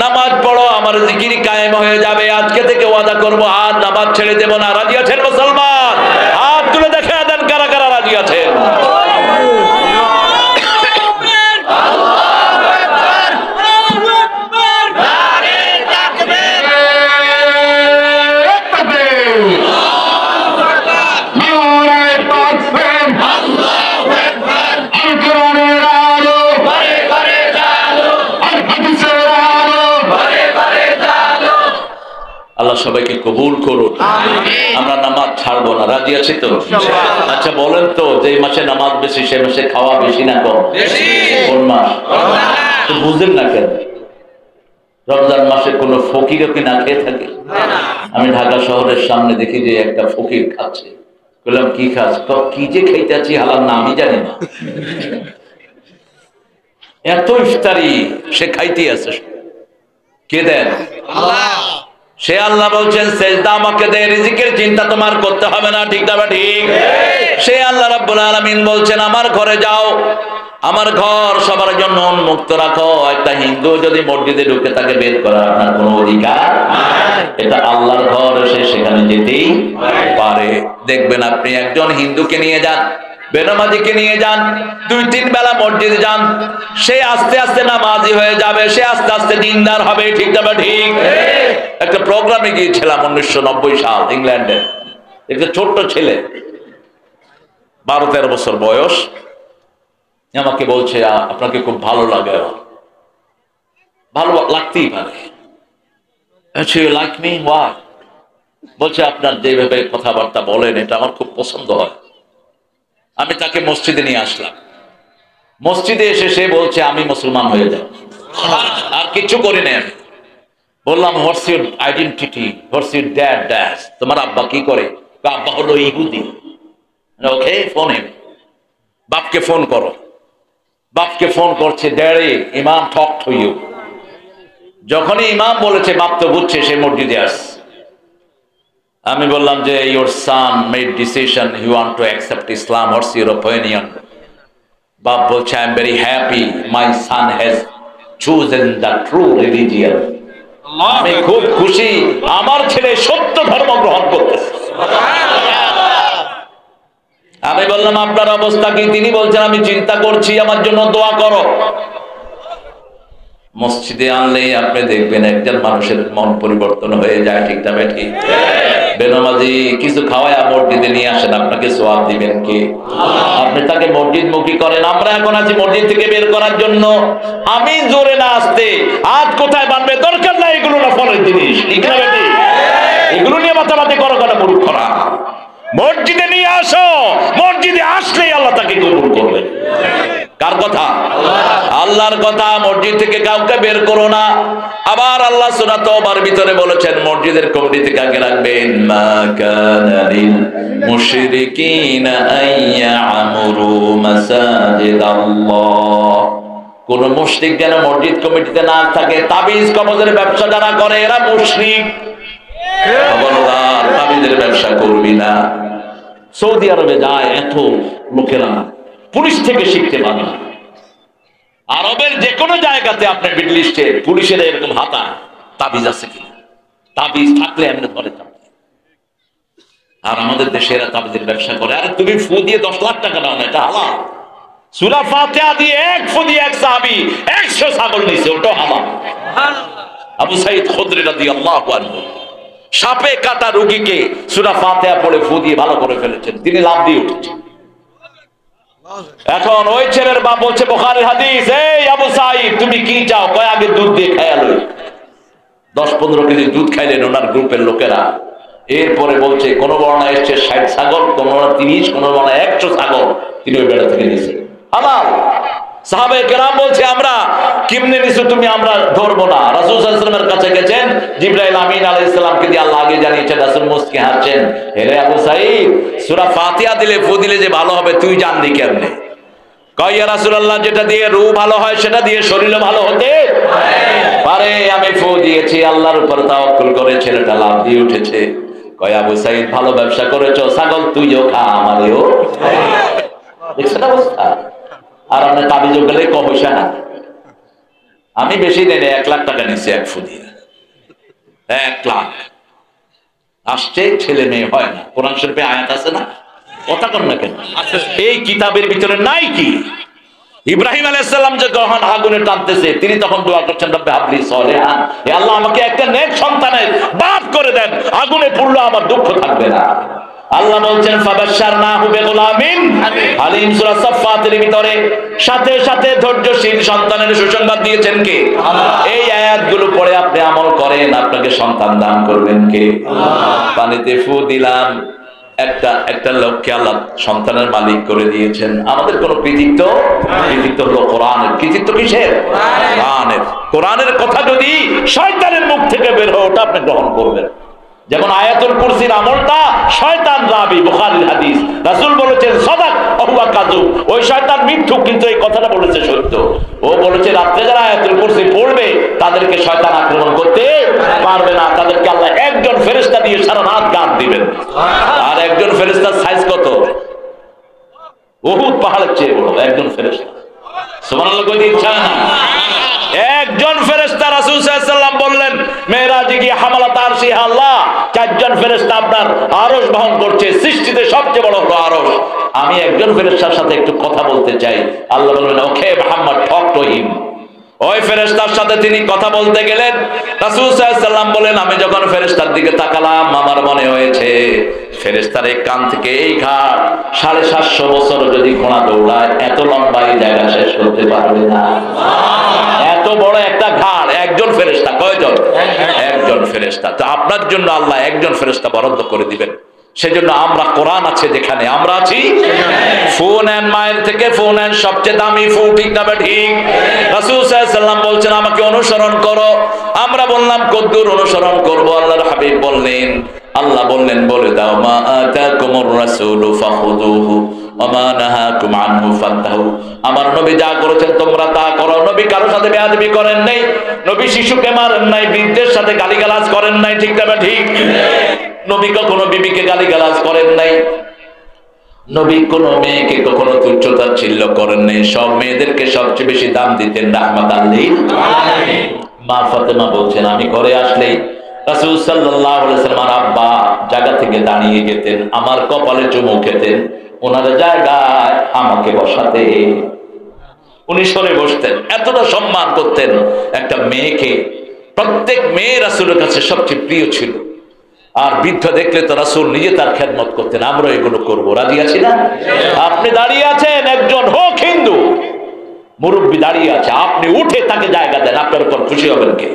নামাজ পড়ো, আমার জিকির কায়েম হয়ে যাবে। আজকে থেকে ওয়াদা করব আর নামাজ ছেড়ে দেব না। রাজি আছেন মুসলমান? হাত তুলে দেখে দেন কারা কারা রাজি আছেন। আল্লাহ সবাইকে কবুল করুন। আমরা নামাজ ছাড়বো না, রাজি আছি তো? আচ্ছা বলেন তো, যে মাসে নামাজ বেশি সে মাসে খাওয়া বেশি না কম? কোন মাস? তো বুঝলেন না কেন? রমজান মাসে কোন ফকিরও কি না খেয়ে থাকে? আমি ঢাকা শহরের সামনে দেখি যে একটা ফকির খাচ্ছে। বললাম কি খাস? কি যে খাইতে আছি হালাল না আমি জানি না, এত ইফতারি সে খাইতে আছে। কে দেন? আল্লাহ। সে আল্লাহ বলছেন সেজদা আমাকে দে, রিজিকের চিন্তা তোমার করতে হবে না, ঠিক না ঠিক? সে আল্লাহ রাব্বুল আলামিন বলছেন আমার ঘরে যাও, আমার ঘর সবার জন্য উন্মুক্ত রাখো। একটা হিন্দু যদি মসজিদে ঢুকে তাকে বের করার আপনার কোনো অধিকার নাই। এটা আল্লাহর ঘর, সে সেখানে যেতেই পারে। দেখবেন আপনি একজন হিন্দুকে নিয়ে যান, বেনামাজিকে নিয়ে যান, 2-3 বেলা মসজিদে যান, সে আস্তে আস্তে নামাজি হয়ে যাবে, সে আস্তে আস্তে দিনদার হবে, ঠিক না ঠিক? একটা প্রোগ্রামে গিয়েছিলাম 1990 সাল ইংল্যান্ডে। একটা ছোট্ট ছেলে 12-13 বছর বয়স, আমাকে বলছে আপনাকে খুব ভালো লাগে। ভালো লাগতেই পারে। Like me? ওয়াই? বলছে আপনার যেভাবে কথাবার্তা বলেন এটা আমার খুব পছন্দ হয়। আমি তাকে মসজিদে নিয়ে আসলাম। মসজিদে এসে সে বলছে আমি মুসলমান হয়ে যাব, আর কিছু করি না। আমি বললাম what's your identity, what's your dad dash, তোমার আব্বা কি করে? আব্বা হলো ইহুদি। ওকে, ফোন হিম, বাপকে ফোন করো। বাপকে ফোন করছে, ড্যাডি ইমাম টক টু ইউ। যখনই ইমাম বলেছে বাপ তো বুঝছে, সে মসজিদে আসছে। আমি বললাম যে your son made decision he want to accept Islam, what's your opinion? বাপ বলছে I am very happy my son has chosen the true religion. আমি খুব খুশি আমার ছেলে সত্য ধর্ম গ্রহণ করতেছে। আমি বললাম আপনার অবস্থা কি? তিনি বলছেন আমি চিন্তা করছি, আমার জন্য দোয়া করো। মসজিদে আনলেই আপনি দেখবেন একজন মানুষের মন পরিবর্তন হয়ে যায়, ঠিক না ঠিক? বেনামাজি কিছু খাওয়ায় মসজিদে নিয়ে আসেন, আপনাকে সওয়াব দিবেন কে? আপনি তাকে মসজিদ মুখী করেন। আমরা এখন আছি মসজিদ থেকে বের করার জন্য। আমি জোরে না আসতে হাত কোথায় বাঁধবে দরকার নাই, এগুলো না ফলের জিনিস, ঠিক না ঠিক? এগুলো নিয়ে মাতামাতি করো কেন মূর্খরা? মসজিদে নিয়ে আসো, মসজিদে আসলেই আল্লাহ তাকে কবুল করবে। কার কথা? আল্লাহর কথা। মসজিদ থেকে কাউকে বের করো না। আবার আল্লাহ সূরা তাওবার ভিতরে বলেছেন মসজিদের কমিটি কাকে রাখবেন? মা কানা লিল মুশরিকিনা আইয়ামুরু মাসাজিদাল্লাহ। কোন মুশরিক যেন মসজিদ কমিটিতে না থাকে। তাবিজ কবজের ব্যবসা যারা করে এরা মুশরিক। খবরদার, তাবিজের ব্যবসা করবি না। সৌদি আরবে যায় এত লোকেরা, পুলিশ থেকে শিখতে পারে না। আরবের যে কোনো জায়গাতে আপনার মিডল ইস্টে পুলিশের এরকম হাতা তাবিজ আছে কিনা, তাবিজ থাকলে এমনি ধরে যাবে। আর আমাদের দেশে এরা তাবিজের ব্যবসা করে। আরে তুমি ফু দিয়ে 10 লাখ টাকা নাও না, এটা হালাল। সূরা ফাতিহা দিয়ে এক ফু দিয়ে এক সাহাবী 100 ছাগল নিছে, ওটা হালাল। আবু সাঈদ খুদরি রাদিয়াল্লাহু আনহু সাপে কাটা রোগীকে সূরা ফাতিহা পড়ে ফু দিয়ে ভালো করে ফেলেছেন, তিনি লাভ দিয়ে উঠেছেন। এখন ওই ছেলের বাপ বলছে বুখারীর হাদিস, এই আবু সাঈদ তুমি কি চাও? কয় আগে দুধ দিয়ে খায়ালো। 10-15 কেজি দুধ খাইলেন ওনার গ্রুপের লোকেরা। এরপরে বলছে কোন বর্ণনা এসছে 60 ছাগল, কোন বর্ণনা 30, কোন বর্ণনা 100 ছাগল তিনি ওই বেড়া থেকে নিয়েছেন। সাহাবায়ে কেরাম বলছে আমরা কেমনে নিছো তুমি, আমরা ধরবো না। রাসূল সাল্লাল্লাহু আলাইহি ওয়াসাল্লামের কাছে গেছেন, জিবরাইল আমিন আলাইহিস সালামকে দিয়ে আল্লাহ আগে জানিয়েছেন। রাসূল মুস্কি হাসছেন, হেরে আবু সাঈদ, সূরা ফাতিহা দিলে ফু দিলে যে ভালো হবে তুই জানলি কেমনে? কয় ইয়া রাসূলুল্লাহ, যেটা দিয়ে রূহ ভালো হয় সেটা দিয়ে শরীরও ভালো হতে পারে। আমি ফু দিয়েছি, আল্লাহর উপর তাওয়াক্কুল করে ছেলেটা লাভ দিয়ে উঠেছে। কয় আবু সাঈদ, ভালো ব্যবসা করেছো, ছাগল তুইও খা আমারও। দেখছেন অবস্থা? আর আপনি তাবিজও গেলে ক পয়সা না। আমি বেশি দেনে 1 লাখ টাকা নিচ্ছি এক ফু দিয়ে, 1 লাখ আসছে। ছেলে মেয়ে হয় না। কোরআন শরীফে আয়াত আছে না? কথা কন না কেন? এই কিতাবের ভিতরে নাই কি? ইব্রাহিম আলাইহিস সালাম যখন আগুনে টানতেছে, তিনি তখন দোয়া করছেন, রব্বি হাবলি সলিহান, হে আল্লাহ আমাকে একটা নেক সন্তানের বাপ করে দেন, আগুনে পুড়লো আমার দুঃখ থাকবে না। আল্লাহ বলছেন ফাবাশশারনাহু বিগুলামিন হালিম, সূরা সাফফাতের ভিতরে সাথে সাথে ধৈর্যশীল সন্তানের সুসংবাদ দিয়েছেন কে? এই আয়াতগুলো পড়ে আপনি আমল করেন, আপনাকে সন্তান দান করবেন কে? পানিতে ফু দিলাম, একটা লোককে আল্লাহ সন্তানের মালিক করে দিয়েছেন। আমাদের কোন কৃতিত্ব? কৃতিত্ব হলো কোরআনের। কৃতিত্ব কিসের? কোরআনের। কোরআনের কথা যদি শয়তানের মুখ থেকে বের হয়, ওটা আপনি গ্রহণ করবেন। যেমন আয়াতুল কুরসির আমলটা শয়তান রাবি, বুখারীর হাদিস। রাসূল বলেছেন সাদাক ওয়া কাযুব, ওই শয়তান মিথ্যুক কিন্তু এই কথাটা বলেছে সত্য। ও বলেছে রাতে যারা আয়াতুল কুরসি পড়বে তাদেরকে শয়তান আক্রমণ করতে পারবে না। তাদেরকে আল্লাহ একজন ফেরেশতা দিয়ে সারা রাত গান দিবেন। আর একজন ফেরেশতার সাইজ কত? উহুদ পাহাড়ের চেয়ে বড় একজন ফেরেশতা। সুবহানাল্লাহ কইতে ইচ্ছা না? একজন ফেরেশতা। রাসূল সাল্লাল্লাহু আলাইহি ওয়াসাল্লাম বললেন মেরাজে গিয়ে হামালাত আরশি আল্লাহ, 4 জন ফেরেশতা আপনার আরশ বহন করছে, সৃষ্টিতে সবচেয়ে বড় হলো আরশ। আমি একজন ফেরেশতার সাথে একটু কথা বলতে চাই। আল্লাহ বললেন ওকে মুহাম্মদ, টক টু হিম। ওই ফেরেশতার সাথে তিনি কথা বলতে গেলেন। রাসূল সাল্লাল্লাহু আলাইহি ওয়াসাল্লাম বলেন আমি যখন ফেরেশতার দিকে তাকালাম, আমার মনে হয়েছে ফেরেশতার এই কান থেকে এই ঘাট 750 বছর যদি ঘোড়া দৌড়ায়, এত লম্বা এই জায়গা শেষ করতে পারবে না। এত বড় একটা ঘাট, একজন ফেরেশতা। কয়জন? একজন ফেরেশতা। তো আপনার জন্য আল্লাহ একজন ফেরেশতা বরাদ্দ করে দিবেন। সেজন্য আমরা কোরআন আছে যেখানে আমরা আছি, ফোন এন্ড মায়ের থেকে ফোন এন্ড সবচেয়ে দামি ফু, ঠিক না ঠিক? রাসূল সাল্লাল্লাহু আলাইহি ওয়াসাল্লাম বলছেন আমাকে অনুসরণ করো। আমরা বললাম কদ্দুর অনুসরণ করব? আল্লাহর হাবিব বললেন, আল্লাহ বললেন বলে দাও মা আতাকুমুর রাসূলু ফাখুযুহু ওয়া মা নাহাকুম আনহু ফান্তাহু। আমার নবী যা করেছেন তোমরা তা করো। নবী কারো সাথে বেয়াদবি করেন নাই, নবী শিশুকে মারেন নাই, বৃদ্ধের সাথে গালিগালাজ করেন নাই, ঠিক না ঠিক? নবী কখনো বিবিকে গালিগালাজ করেন নাই, নবী কোন মেয়েকে কখনো তুচ্ছ-তাচ্ছিল্য করেন নাই, সব মেয়েদেরকে সবচেয়ে বেশি দাম দিতেন রাহমাতাল লিল আলামিন। মা ফাতেমা বলছেন আমি ঘরে আসলেই রাসূল সাল্লাল্লাহু আলাইহি ওয়াসাল্লাম আব্বা জায়গা থেকে দাঁড়িয়ে যেতেন, আমার কপালে চুমু খেতেন, ওনার জায়গায় আমাকে বসাতে উনি সরে বসতেন, এতটা সম্মান করতেন একটা মেয়েকে। প্রত্যেক মেয়ে রাসূলের কাছে সবচেয়ে প্রিয় ছিল। আর বৃদ্ধ দেখলে তো রাসূল নিজে তার খেদমত করতেন। আমরা এগুলো করব, রাজি আছি না? আপনি দাঁড়িয়ে আছেন, একজন হোক হিন্দু মুরব্বী দাঁড়িয়ে আছে, আপনি উঠে তাকে জায়গা দেন, আপনার উপর খুশি হবেন কে?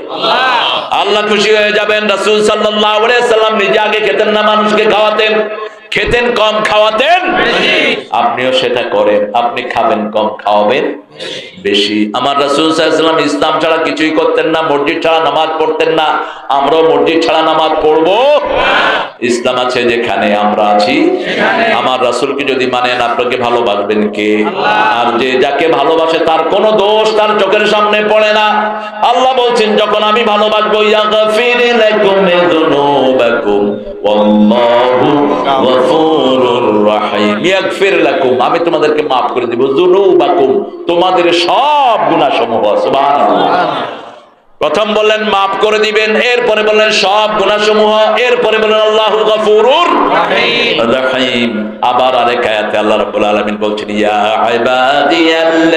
আল্লাহ খুশি হয়ে যাবেন। রাসূল সাল্লাল্লাহু আলাইহি ওয়াসাল্লাম নিজে আগে খেতেন না, মানুষকে খাওয়াতেন। খেতেন কম, খাওয়াতেন বেশি। আপনিও সেটা করেন, আপনি খাবেন কম, খাওয়াবেন বেশি। আমার রাসূল সাল্লাল্লাহু আলাইহি ওয়াসাল্লাম ইসলাম ছাড়া কিছুই করতেন না, মসজিদ ছাড়া নামাজ পড়তেন না। আমরাও মসজিদ ছাড়া নামাজ পড়বো? ইসলাম আছে যেখানে আমরা আছি সেখানে। আমার রাসূলকে যদি মানেন আপনাকে ভালোবাসবেন কে? আর যে যাকে ভালোবাসে তার কোনো দোষ তার চোখের সামনে পড়ে না। আল্লাহ বলছেন যখন আমি ভালোবাসবো ইয়াগফির লাকুম যুনুবাকুম ওয়াল্লাহু গফুরুর রহিম। ইয়াগফির লাকুম, আমি তোমাদেরকে maaf করে দেব, যুনুবাকুম, তোমাদের সব গুনাহসমূহ। সুবহানাল্লাহ। প্রথম বললেন মাফ করে দিবেন, এরপরে বললেন সব গুনাহসমূহ, এরপরে বললেন আল্লাহু গফুরুর রহিম। আবার আরেক আয়াতে আল্লাহ রাব্বুল আলামিন বলছেন ইয়া ইবাদিয়াল্লাযীনা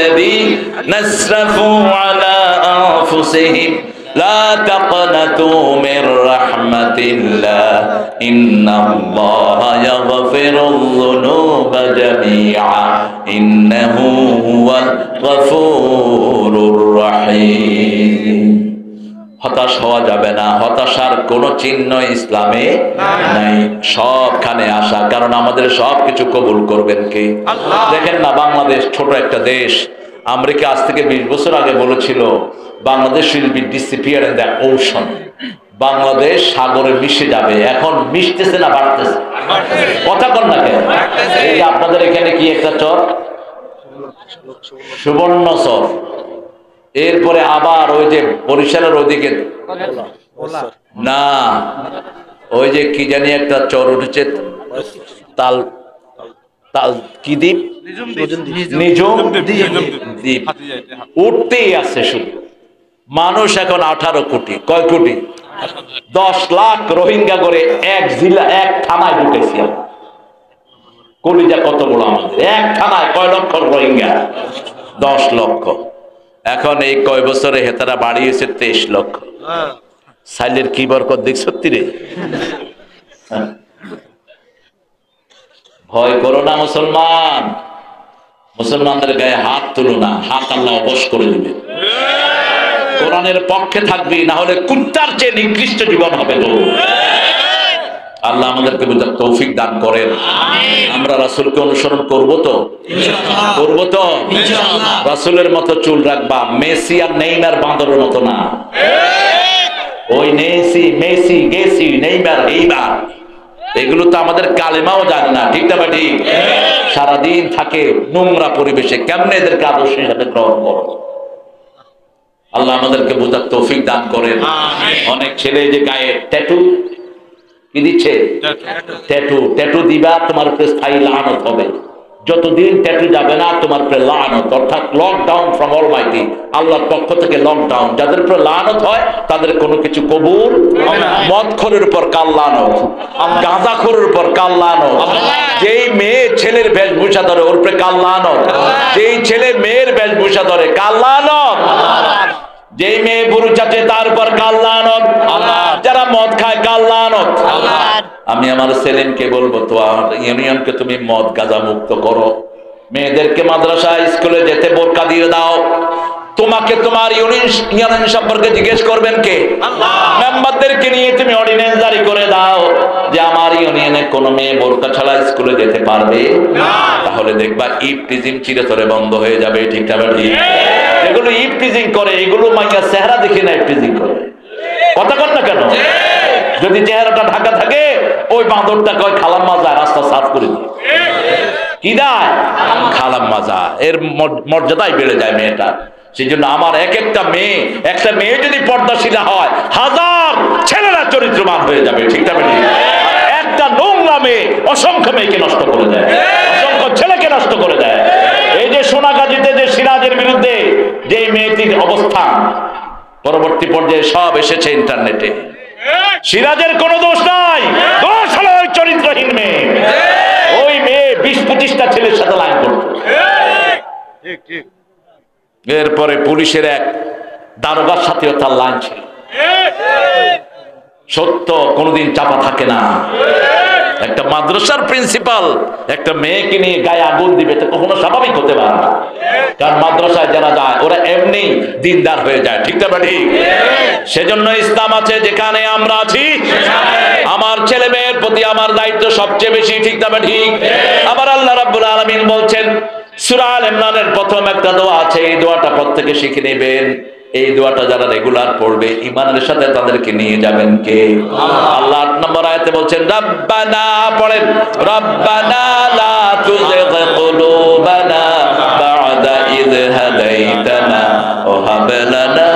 আসরাফু আলা আনফুসিহিম লা তাকনাতু মির রাহমাতিল্লাহ ইন্নাল্লাহা ইয়াগফিরুয যুনুবা জামিআ ইন্নাহু হুয়াল গফুরুর রহিম। হতাশ হওয়া যাবে না, হতাশার কোন চিহ্ন ইসলামে নাই। সবখানে আশা, কারণ আমাদের সবকিছু কবুল করবেন কে? দেখেন না, বাংলাদেশ ছোট একটা দেশ, আমেরিকা আজ থেকে 20 বছর আগে বলেছিল Bangladesh will be disappear in the ocean, Bangladesh সাগরে মিশে যাবে। এখন মিশতেছে না বাড়তেছে? কথা কন না কেন? এই যে আপনাদের এখানে কি একটা চর, সুবর্ণ চর, এরপরে আবার ওই যে বরিশালের ওদিকে না, ওই যে কি জানি একটা চর উঠেছে, তাল তাল কি দ্বীপ, নিজুম দ্বীপ, উঠতেই আছে শুধু মানুষ। এখন 18 কোটি, কয় কোটি? 10 লাখ রোহিঙ্গা করে এক জেলা, এক থানায় ঢুকেছি। কলিজা কত বড় আমাদের, এক থানায় কয় লক্ষ রোহিঙ্গা? 10 লক্ষ। এখন এই কয় বছরে হেতারা বাড়িয়েছে 23 লক্ষ। সাইলের কি বরকত দেখ, সত্যি রে। ভয় করো না মুসলমান, মুসলমানদের গায়ে হাত তুলো না, হাত আল্লাহ অবশ করে দিবে। কোরআনের পক্ষে থাকবি, না হলে কুত্তার চেয়ে নিকৃষ্ট জীবন হবে। আল্লাহ আমাদেরকে বুঝার তৌফিক দান করেন। আমরা রাসূলকে অনুসরণ করব তো, করব তো। রাসূলের মতো চুল রাখবা, মেসি আর নেইমার বাঁদরের মতো না। ওই মেসি মেসি গেসি নেইমার এইবার এগুলো তো আমাদের কালেমাও জানে না, ঠিক না ঠিক? সারাদিন থাকে নোংরা পরিবেশে, কেমনে এদেরকে আদর্শ হিসাবে গ্রহণ করো? আল্লাহ আমাদেরকে বোঝার তৌফিক দান করেন। অনেক ছেলে যে গায়ে ট্যাটু কি দিচ্ছে, ট্যাটু, ট্যাটু দিবা, তোমার উপরে স্থায়ী লানত হবে। যতদিন ট্যাটু যাবে না তোমার উপরে লানত, অর্থাৎ লকডাউন ফ্রম অলমাইটি, আল্লাহর পক্ষ থেকে লকডাউন। যাদের উপরে লানত হয় তাদের কোনো কিছু কবুল। মদখোরের উপর কাল লানত, গাঁজাখোরের উপর কাল লানত, যেই মেয়ে ছেলের বেশভূষা ধরে ওর উপরে কাল লানত, যেই ছেলে মেয়ের বেশভূষা ধরে কাল লানত, যেই মেয়ে বুড়ো চাচে তার উপর কাল লানত, যারা মদ খায় কাল লানত। আমি আমার সেলিমকে বলবো, তো ইউনিয়নকে তুমি মদ গাঁজা মুক্ত করো, মেয়েদেরকে মাদ্রাসা স্কুলে যেতে বোরকা দিয়ে দাও। তোমাকে তোমার ইউনিয়ন সম্পর্কে জিজ্ঞেস করবেন কে? মেম্বারদেরকে নিয়ে তুমি অর্ডিন্যান্স জারি করে দাও যে আমার ইউনিয়নে কোন মেয়ে বোরকা ছাড়া স্কুলে যেতে পারবে না। তাহলে দেখবা ইফটিজিং চিরতরে বন্ধ হয়ে যাবে, ঠিক না ঠিক? এগুলো ইফটিজিং করে, এগুলো মাইয়া চেহারা দেখে না ইফটিজিং করে। কথা কন না কেন? যদি চেহারাটা ঢাকা থাকে, ওই বাঁদরটা কয় খালাম্মা যায়, রাস্তা সাফ করে দিই। কি দেয়? খালাম্মা যা, এর মর্যাদাই বেড়ে যায় মেয়েটা। সেই জন্য আমার একটা মেয়ে যদি পর্দাশীলা হয়, হাজার ছেলেরা চরিত্রবান হয়ে যাবে, ঠিক না ঠিক? একটা নোংরা মেয়ে অসংখ্য মেয়েকে নষ্ট করে দেয়, অসংখ্য ছেলেকে নষ্ট করে দেয়। এই যে সোনাগাজীতে যে সিরাজের বিরুদ্ধে যে মেয়েটির অবস্থান, পরবর্তী পর্যায়ে সব এসেছে ইন্টারনেটে। সিরাজের কোনো দোষ নাই, দোষ হলো ওই চরিত্রহীন মেয়ে। ওই মেয়ে 20-25টা ছেলের সাথে লাইন করত। এরপরে পুলিশের এক দারোগার সাথেও তার লাইন ছিল। সত্য কোনোদিন চাপা থাকে না। একটা মাদ্রাসার প্রিন্সিপাল একটা মেয়েকে নিয়ে গায়ে আগুন দিবে, তো কখনো স্বাভাবিক হতে পারে না। কারণ মাদ্রাসায় যারা যায় ওরা এমনি দিনদার হয়ে যায়, ঠিক না ঠিক? সেজন্য ইসলাম আছে যেখানে আমরা আছি, আমার ছেলে মেয়ের প্রতি আমার দায়িত্ব সবচেয়ে বেশি, ঠিক না ঠিক? আবার আল্লাহ রাব্বুল আলামিন বলছেন, সূরা আল ইমরানের প্রথম একটা দোয়া আছে, এই দোয়াটা প্রত্যেকে শিখে নেবেন। এই দোয়াটা যারা রেগুলার পড়বে, ঈমানের সাথে তাদেরকে নিয়ে যাবেন কে? আল্লাহ 8 নম্বর আয়াতে বলছেন, রব্বানা, পড়েন, রব্বানা লা তুযিগ কুলুবানা বা'দা ইয হাদাইতানা ওয়া হাব লানা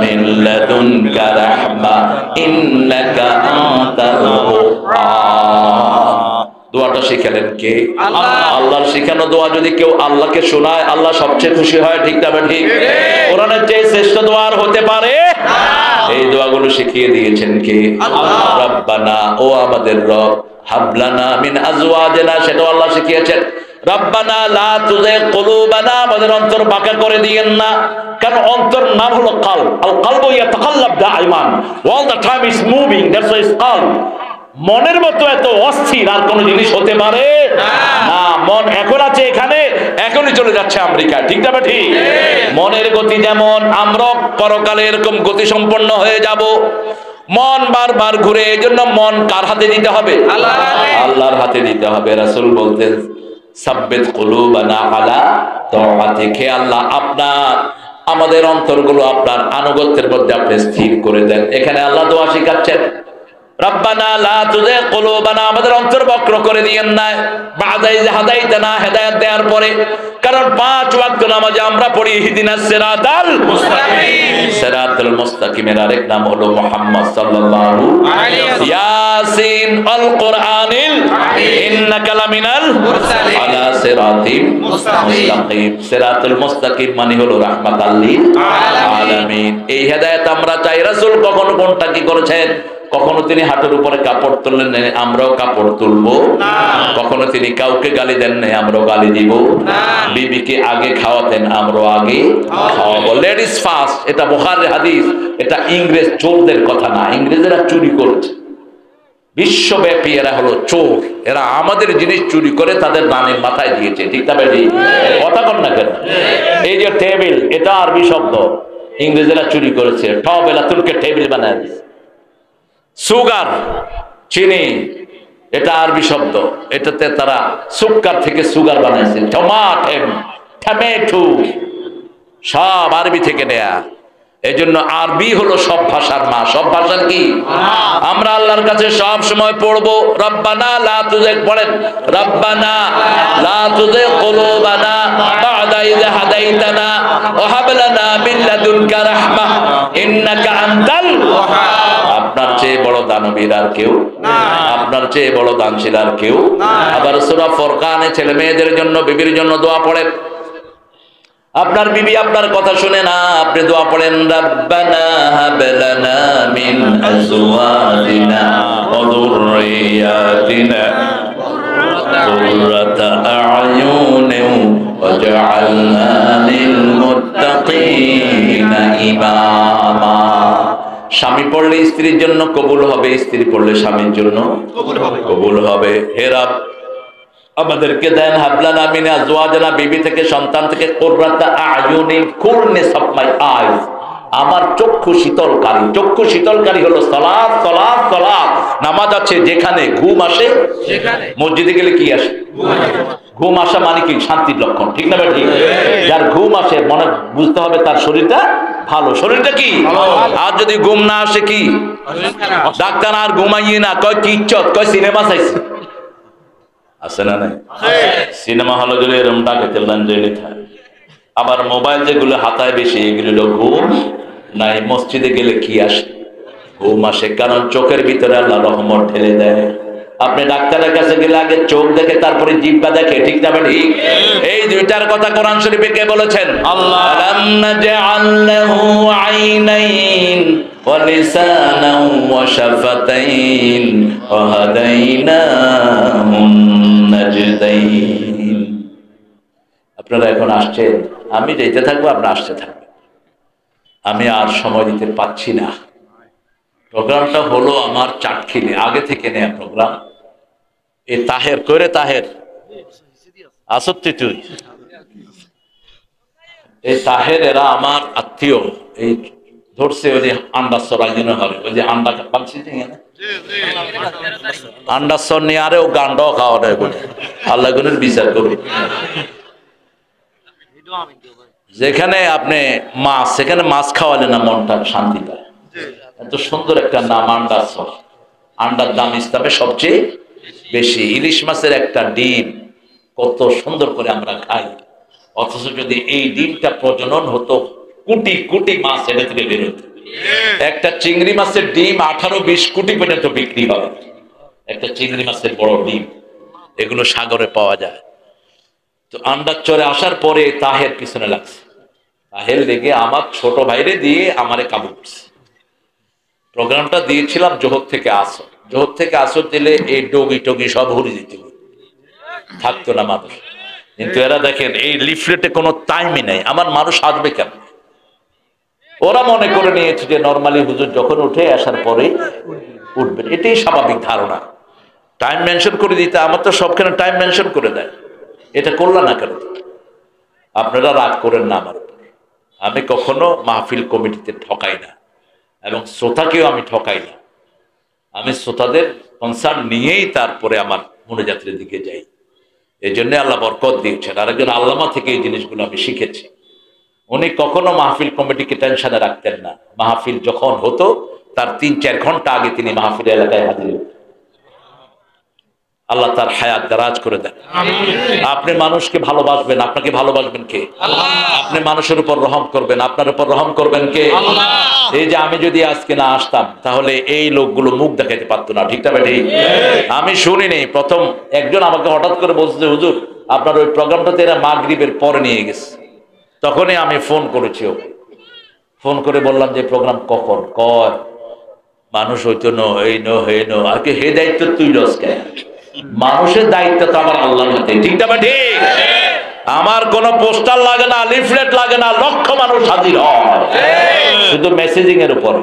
মিন লাদুনকা রাহমা ইন্নাকা আনতাল ওয়াহ্হাব। দোয়াটা শিখালেন কে? আল্লাহর শিখানো দোয়া যদি কেউ আল্লাহকে শোনায়, আল্লাহ সবচেয়ে খুশি হয়, ঠিক না ঠিক? কোরআনের চেয়ে শ্রেষ্ঠ দোয়া আর হতে পারে? এই দোয়াগুলো শিখিয়ে দিয়েছেন কে? রব্বানা, ও আমাদের রব, হাবলানা মিন আজওয়াজিনা, সেটাও আল্লাহ শিখিয়েছেন। রব্বানা লা তুযিগ কুলুবানা, আমাদের অন্তর বাঁকা করে দিয়েন না। কারণ অন্তর নাম হলো কলব, আল কলবু ইয়াতাকাল্লাব দাইমান, all the time is moving, that's why is কলব। মনের মতো এত অস্থির আর কোন জিনিস হতে পারে না। মন এখন আছে এখানে, এখনই চলে যাচ্ছে আমেরিকা, ঠিক না ঠিক? মনের গতি যেমন, আমরা পরকালে এরকম গতি সম্পন্ন হয়ে যাব। মন বারবার ঘুরে, এই জন্য মন কার হাতে দিতে হবে? আল্লাহর হাতে দিতে হবে। রাসূল বলতেন, সাব্বিত কুলুবানা আলা তাআতিক। হে আল্লাহ, আপনার আমাদের অন্তরগুলো আপনার আনুগত্যের মধ্যে আপনি স্থির করে দেন। এখানে আল্লাহ দোয়া শিখাচ্ছেন, রব্বানা লা তুযিগ কুলুবানা, আমাদের অন্তর বক্র করে দিয়েন না বা'দা ইয হাদাইতানা, হেদায়েত দেওয়ার পরে। কারণ 5 ওয়াক্ত নামাজে আমরা পড়ি ইহদিনাস সিরাতাল মুস্তাকিম। সিরাতাল মুস্তাকিমের আরেক নাম হলো মুহাম্মদ সাল্লাল্লাহু আলাইহি ওয়াসাল্লাম। ইয়াসিন আল কুরআনিল ইন্নাকা লামিনাল মুরসালিন আলা সিরাতিম মুস্তাকিম। সিরাতাল মুস্তাকিম মানে হলো রাহমাতাল লিল আলামিন। এই হেদায়েত আমরা চাই। রাসূল কখনো কোনটা কি করেছেন? কখনো তিনি হাতের উপরে কাপড় তুললেন না, আমরাও কাপড় তুলবো না। কখনো তিনি কাউকে গালি দেন না, আমরাও গালি দিব না। বিবিকে আগে খাওয়াতেন, আমরাও আগে খাওয়াবো। লেডিস ফার্স্ট, এটা বুখারীর হাদিস। এটা ইংরেজ চোরদের কথা না। ইংরেজেরা চুরি করেছে, বিশ্বব্যাপী এরা হলো চোর। এরা আমাদের জিনিস চুরি করে তাদের দানের মাথায় দিয়েছে। ঠিক না ভাই? কথা কর না কেন? এই যে টেবিল, এটা আরবি শব্দ, ইংরেজেরা চুরি করেছে। টবেলা তুলকে টেবিল বানায় দিয়েছে। সুগার, চিনি, এটা আরবি শব্দ। এটাতে তারা সুগার থেকে সুগার বানাইছে। টমেটো সব আরবি থেকে নেয়া। এই জন্য আরবি হলো সব ভাষার মা। সব ভাষার কি? আমরা আল্লাহর কাছে সব সময় পড়বো রব্বানা লা তুযিগ, পড়েন রব্বানা লা তুযিগ কুলুবানা বা'দা ইয হাদাইতানা ওয়া হাব লানা মিন লাদুনকা রাহমাহ ইন্নাকা আনতাল ওয়াহ্হাব। আপনার চেয়ে বড় দানবীর আর কেউ না, আপনার চেয়ে বড় দানশীল আর কেউ না। আবার সূরা ফুরকানে ছেলে মেয়েদের জন্য, বিবির জন্য দোয়া পড়েন। আপনার বিবি আপনার কথা শুনে না, আপনি দোয়া পড়েন রব্বানা হাব লানা মিন আজওয়াজিনা ওয়া যুররিয়াতিনা কুররাতা আ'য়ুনিন ওয়াজআলনা লিল মুত্তাকিনা ইমামা। স্বামী পড়লে স্ত্রীর জন্য কবুল হবে, স্ত্রী পড়লে স্বামীর জন্য কবুল হবে। হে রব, আমাদেরকে দেন হাবলানা মিন আজওয়াজিনা, বিবি থেকে, সন্তান থেকে, কুররাতা আ'য়ুনিন, কুলনেস অফ মাই আইজ, আমার চক্ষু শীতলকারী। চক্ষু শীতলকারী হলো সালাত, সালাত, সালাত। নামাজ আছে যেখানে, ঘুম আসে সেখানে। মসজিদে গেলে কি আসে? ঘুম আসা মানে কি? শান্তির লক্ষণ। ঠিক না? ঠিক। যার ঘুম আসে মনে বুঝতে হবে তার শরীরটা ভালো। শরীরটা কি? আর যদি ঘুম না আসে কি? ডাক্তার আর ঘুমাইয়ে না, কয় কি ইজ্জত, কয় সিনেমা চাইছে। আছে না নাই? সিনেমা হলে গেলে এরকম ডাকে তেলেন জেনে থাকে। আবার মোবাইল যেগুলো হাতায় বেশি, এগুলো ঘুম নাই। মসজিদে গেলে কি আসে? ঘুম আসে। কারণ চোখের ভিতরে আল্লাহ রহমত ঢেলে দেয়। আপনি ডাক্তারের কাছে গেলে আগে চোখ দেখে, তারপরে জিহ্বা দেখে। ঠিক না? ঠিক। এই দুইটার কথা কোরআন শরীফে কে বলেছেন? আল্লাহ। আলাম নাজআল লাহু আইনাইন ওয়া লিসানান ওয়া শাফাতাইন ওয়া হাদাইনাহুন নাজদাইন। আপনারা এখন আসছেন, আমি যেতে থাকবো, আপনারা আসতে থাকবেন। আমি আর সময় দিতে পাচ্ছি না। প্রোগ্রামটা হলো আমার চাটখিলে, আগে থেকে নেয়া প্রোগ্রাম। এই তাহের করে, তাহের আসত্তি তুই, এই তাহের এরা আমার আত্মীয়। এই ধরছে ওই যে আন্ডাসর আয়োজন হবে, ওই যে আন্ডা পাচ্ছি আন্ডাসর নিয়ে আরে ও গান্ডাও খাওয়া নেয় বলে আল্লাহ গুনের বিচার করবে। যেখানে আপনি মাছ, সেখানে মাছ খাওয়ালে না মনটা শান্তি পায়। এত সুন্দর একটা নাম আন্ডাসর। আন্ডার দাম ইসলামে সবচেয়ে বেশি। ইলিশ মাছের একটা ডিম কত সুন্দর করে আমরা খাই, অথচ যদি এই ডিমটা প্রজনন হতো, কোটি কোটি মাছ এটা থেকে বেরোত। একটা চিংড়ি মাছের ডিম 18-20 কোটি পর্যন্ত বিক্রি হয়। একটা চিংড়ি মাছের বড় ডিম, এগুলো সাগরে পাওয়া যায়। তো আন্ডার চরে আসার পরে তাহের পিছনে লাগছে। তাহের লেগে আমার ছোট ভাইরে দিয়ে আমারে কাবু করছে। প্রোগ্রামটা দিয়েছিলাম জোহর থেকে আসর। জোহর থেকে আসর দিলে এই ডগি টগি সব হরে যেত, থাকতো না মানুষ। কিন্তু এরা দেখেন এই লিফলেটে কোনো টাইমই নেই। আমার মানুষ আসবে কেন? ওরা মনে করে নিয়েছে যে নর্মালি হুজুর যখন উঠে আসার পরে উঠবেন, এটাই স্বাভাবিক ধারণা। টাইম মেনশন করে দিতে, আমার তো সবখানে টাইম মেনশন করে দেয়। এটা করলা না কেন? আপনারা রাগ করেন না আমার উপর। আমি কখনো মাহফিল কমিটিতে ঠকাই না, এবং শ্রোতাকেও আমি ঠকাই না। আমি শ্রোতাদের কনসার্ন নিয়েই তারপরে আমার মনোযাত্রার দিকে যাই। এই জন্য আল্লাহ বরকত দিয়েছেন। আরেকজন আল্লামা থেকে এই জিনিসগুলো আমি শিখেছি। উনি কখনো মাহফিল কমিটিকে টেনশনে রাখতেন না। মাহফিল যখন হতো তার ৩-৪ ঘন্টা আগে তিনি মাহফিল এলাকায় হাজির হতেন। আল্লাহ তার হায়াত দারাজ করে দেন। আপনি মানুষকে ভালোবাসবেন, আপনাকে ভালোবাসবেন কে? আপনি মানুষের উপর রহম করবেন, আপনার উপর রহম করবেন কে? এই যে আমি যদি আজকে না আসতাম তাহলে এই লোকগুলো মুখ দেখাতে পারতো না, ঠিক না ঠিক? আমি শুনিনি, প্রথম একজন আমাকে হঠাৎ করে বলছে যে হুজুর আপনার ওই প্রোগ্রামটাতে এরা মাগরিবের পরে নিয়ে গেছে। তখনই আমি ফোন করেছি ওকে, ফোন করে বললাম যে প্রোগ্রাম কখন? কয় মানুষ হইতো নো এই নো হে নো আর কি, হে দায়িত্ব তুই লস কেন? মানুষের দায়িত্ব তো আমার আল্লাহর হাতে, ঠিক না ঠিক? আমার কোনো পোস্টার লাগে না, লিফলেট লাগে না, লক্ষ মানুষ হাজির হয় শুধু মেসেজিং এর উপরে।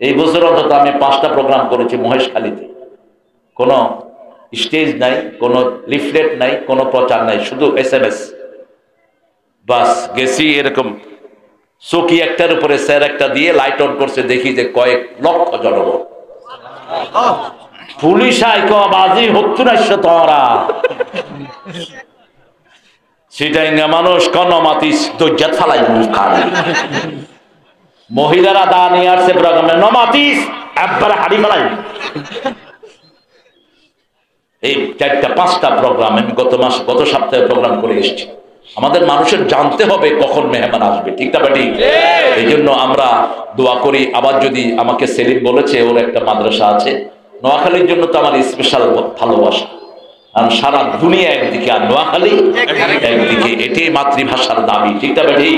এই বছর অন্তত আমি 5টা প্রোগ্রাম করেছি মহেশখালীতে। কোনো স্টেজ নাই, কোনো লিফলেট নাই, কোনো প্রচার নাই, শুধু SMS। বাস গেছি এরকম চকি একটার উপরে স্যার একটা দিয়ে লাইট অন করছে, দেখি যে কয়েক লক্ষ জনগণ। পুলিশ বাজি হতো না তোরা সিটাইঙ্গা মানুষ কোন মাতিস দজ্জাত ফালাই খালি। মহিলারা দা নিয়ে আসছে প্রোগ্রামে, নমাতিস একবারে হাড়ি ফালাই। এই 4টা-5টা প্রোগ্রাম আমি গত সপ্তাহে প্রোগ্রাম করে এসেছি। আমাদের মানুষের জানতে হবে কখন মেহমান আসবে, ঠিক না ঠিক? এই জন্য আমরা দোয়া করি। আবার যদি আমাকে সেলিম বলেছে ওর একটা মাদ্রাসা আছে নোয়াখালীর জন্য, তো আমার স্পেশাল ভালোবাসা। আর সারা দুনিয়া একদিকে আর নোয়াখালী একদিকে, এটাই মাতৃভাষার দাবি, ঠিক না ঠিক?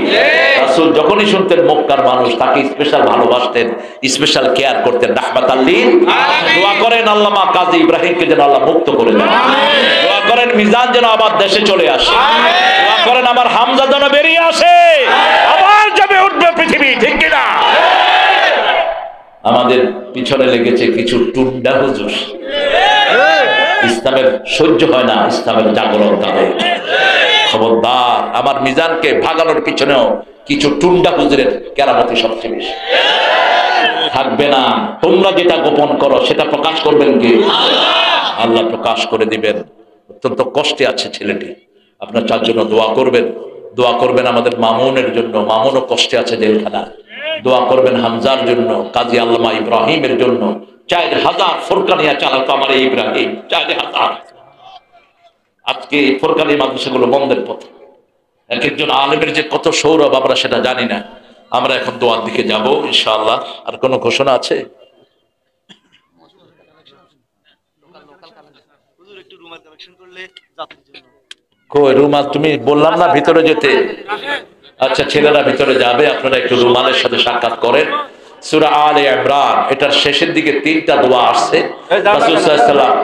রাসূল যখনই শুনতেন মক্কার মানুষ তাকে স্পেশাল ভালোবাসতেন, স্পেশাল কেয়ার করতেন। রাহমাতাল লিল আলামিন। দোয়া করেন আল্লামা কাজী ইব্রাহিমকে যেন আল্লাহ মুক্ত করে দেন। দোয়া করেন মিজান যেন আবার দেশে চলে আসে। দোয়া করেন আমার হামজা যেন বেরিয়ে আসে, আবার যাবে উঠবে পৃথিবী, ঠিক কিনা? আমাদের পিছনে লেগেছে কিছু টুন্ডা হুজুর। ইসলামের সহ্য হয় না, ইসলামের জাগরণ তাদের। খবরদার, আমার মিজানকে ভাগানোর পিছনেও কিছু টুন্ডা হুজুরের কেরামতি সবচেয়ে বেশি। থাকবে না। তোমরা যেটা গোপন করো সেটা প্রকাশ করবেন কে? আল্লাহ প্রকাশ করে দিবেন। অত্যন্ত কষ্টে আছে ছেলেটি, আপনার তার জন্য দোয়া করবেন। দোয়া করবেন আমাদের মামুনের জন্য, মামুনও কষ্টে আছে জেলখানা। দোয়া করবেন হামজার জন্য, কাজী আল্লামা ইব্রাহিমের জন্য। 4000 ফোরকানিয়া চালাতো আমার এই ইব্রাহিম, 4000। আজকে ফোরকানি মাদ্রাসাগুলো বন্ধের পথে। এক একজন আলেমের যে কত সৌরভ আমরা সেটা জানি না। আমরা এখন দোয়ার দিকে যাব ইনশাআল্লাহ। আর কোনো ঘোষণা আছে? কই রুমাল? তুমি বললাম না ভিতরে যেতে। আচ্ছা, ছেলেরা ভিতরে যাবে, আপনারা একটু রুমালের সাথে সাক্ষাৎ করেন। সূরা আলে ইমরান এটার শেষের দিকে 3টা দোয়া আসছে। রাসূল সাল্লাল্লাহু আলাইহি ওয়াসাল্লাম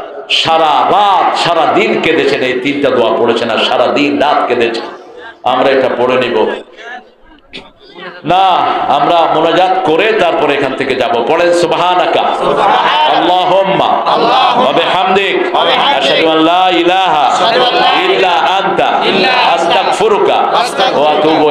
সারা রাত সারা দিন কেঁদেছেন, এই 3টা দোয়া পড়েছেন আর সারা দিন রাত কেঁদেছেন। আমরা এটা পড়ে নিব না, আমরা মুনাজাত করে তারপরে এখান থেকে যাব। পড়েন সুবহানাকা আল্লাহুম্মা ওয়া বিহামদিক আশহাদু আল লা ইলাহা ইল্লা আনতা আস্তাগফিরুকা ওয়া আতুবু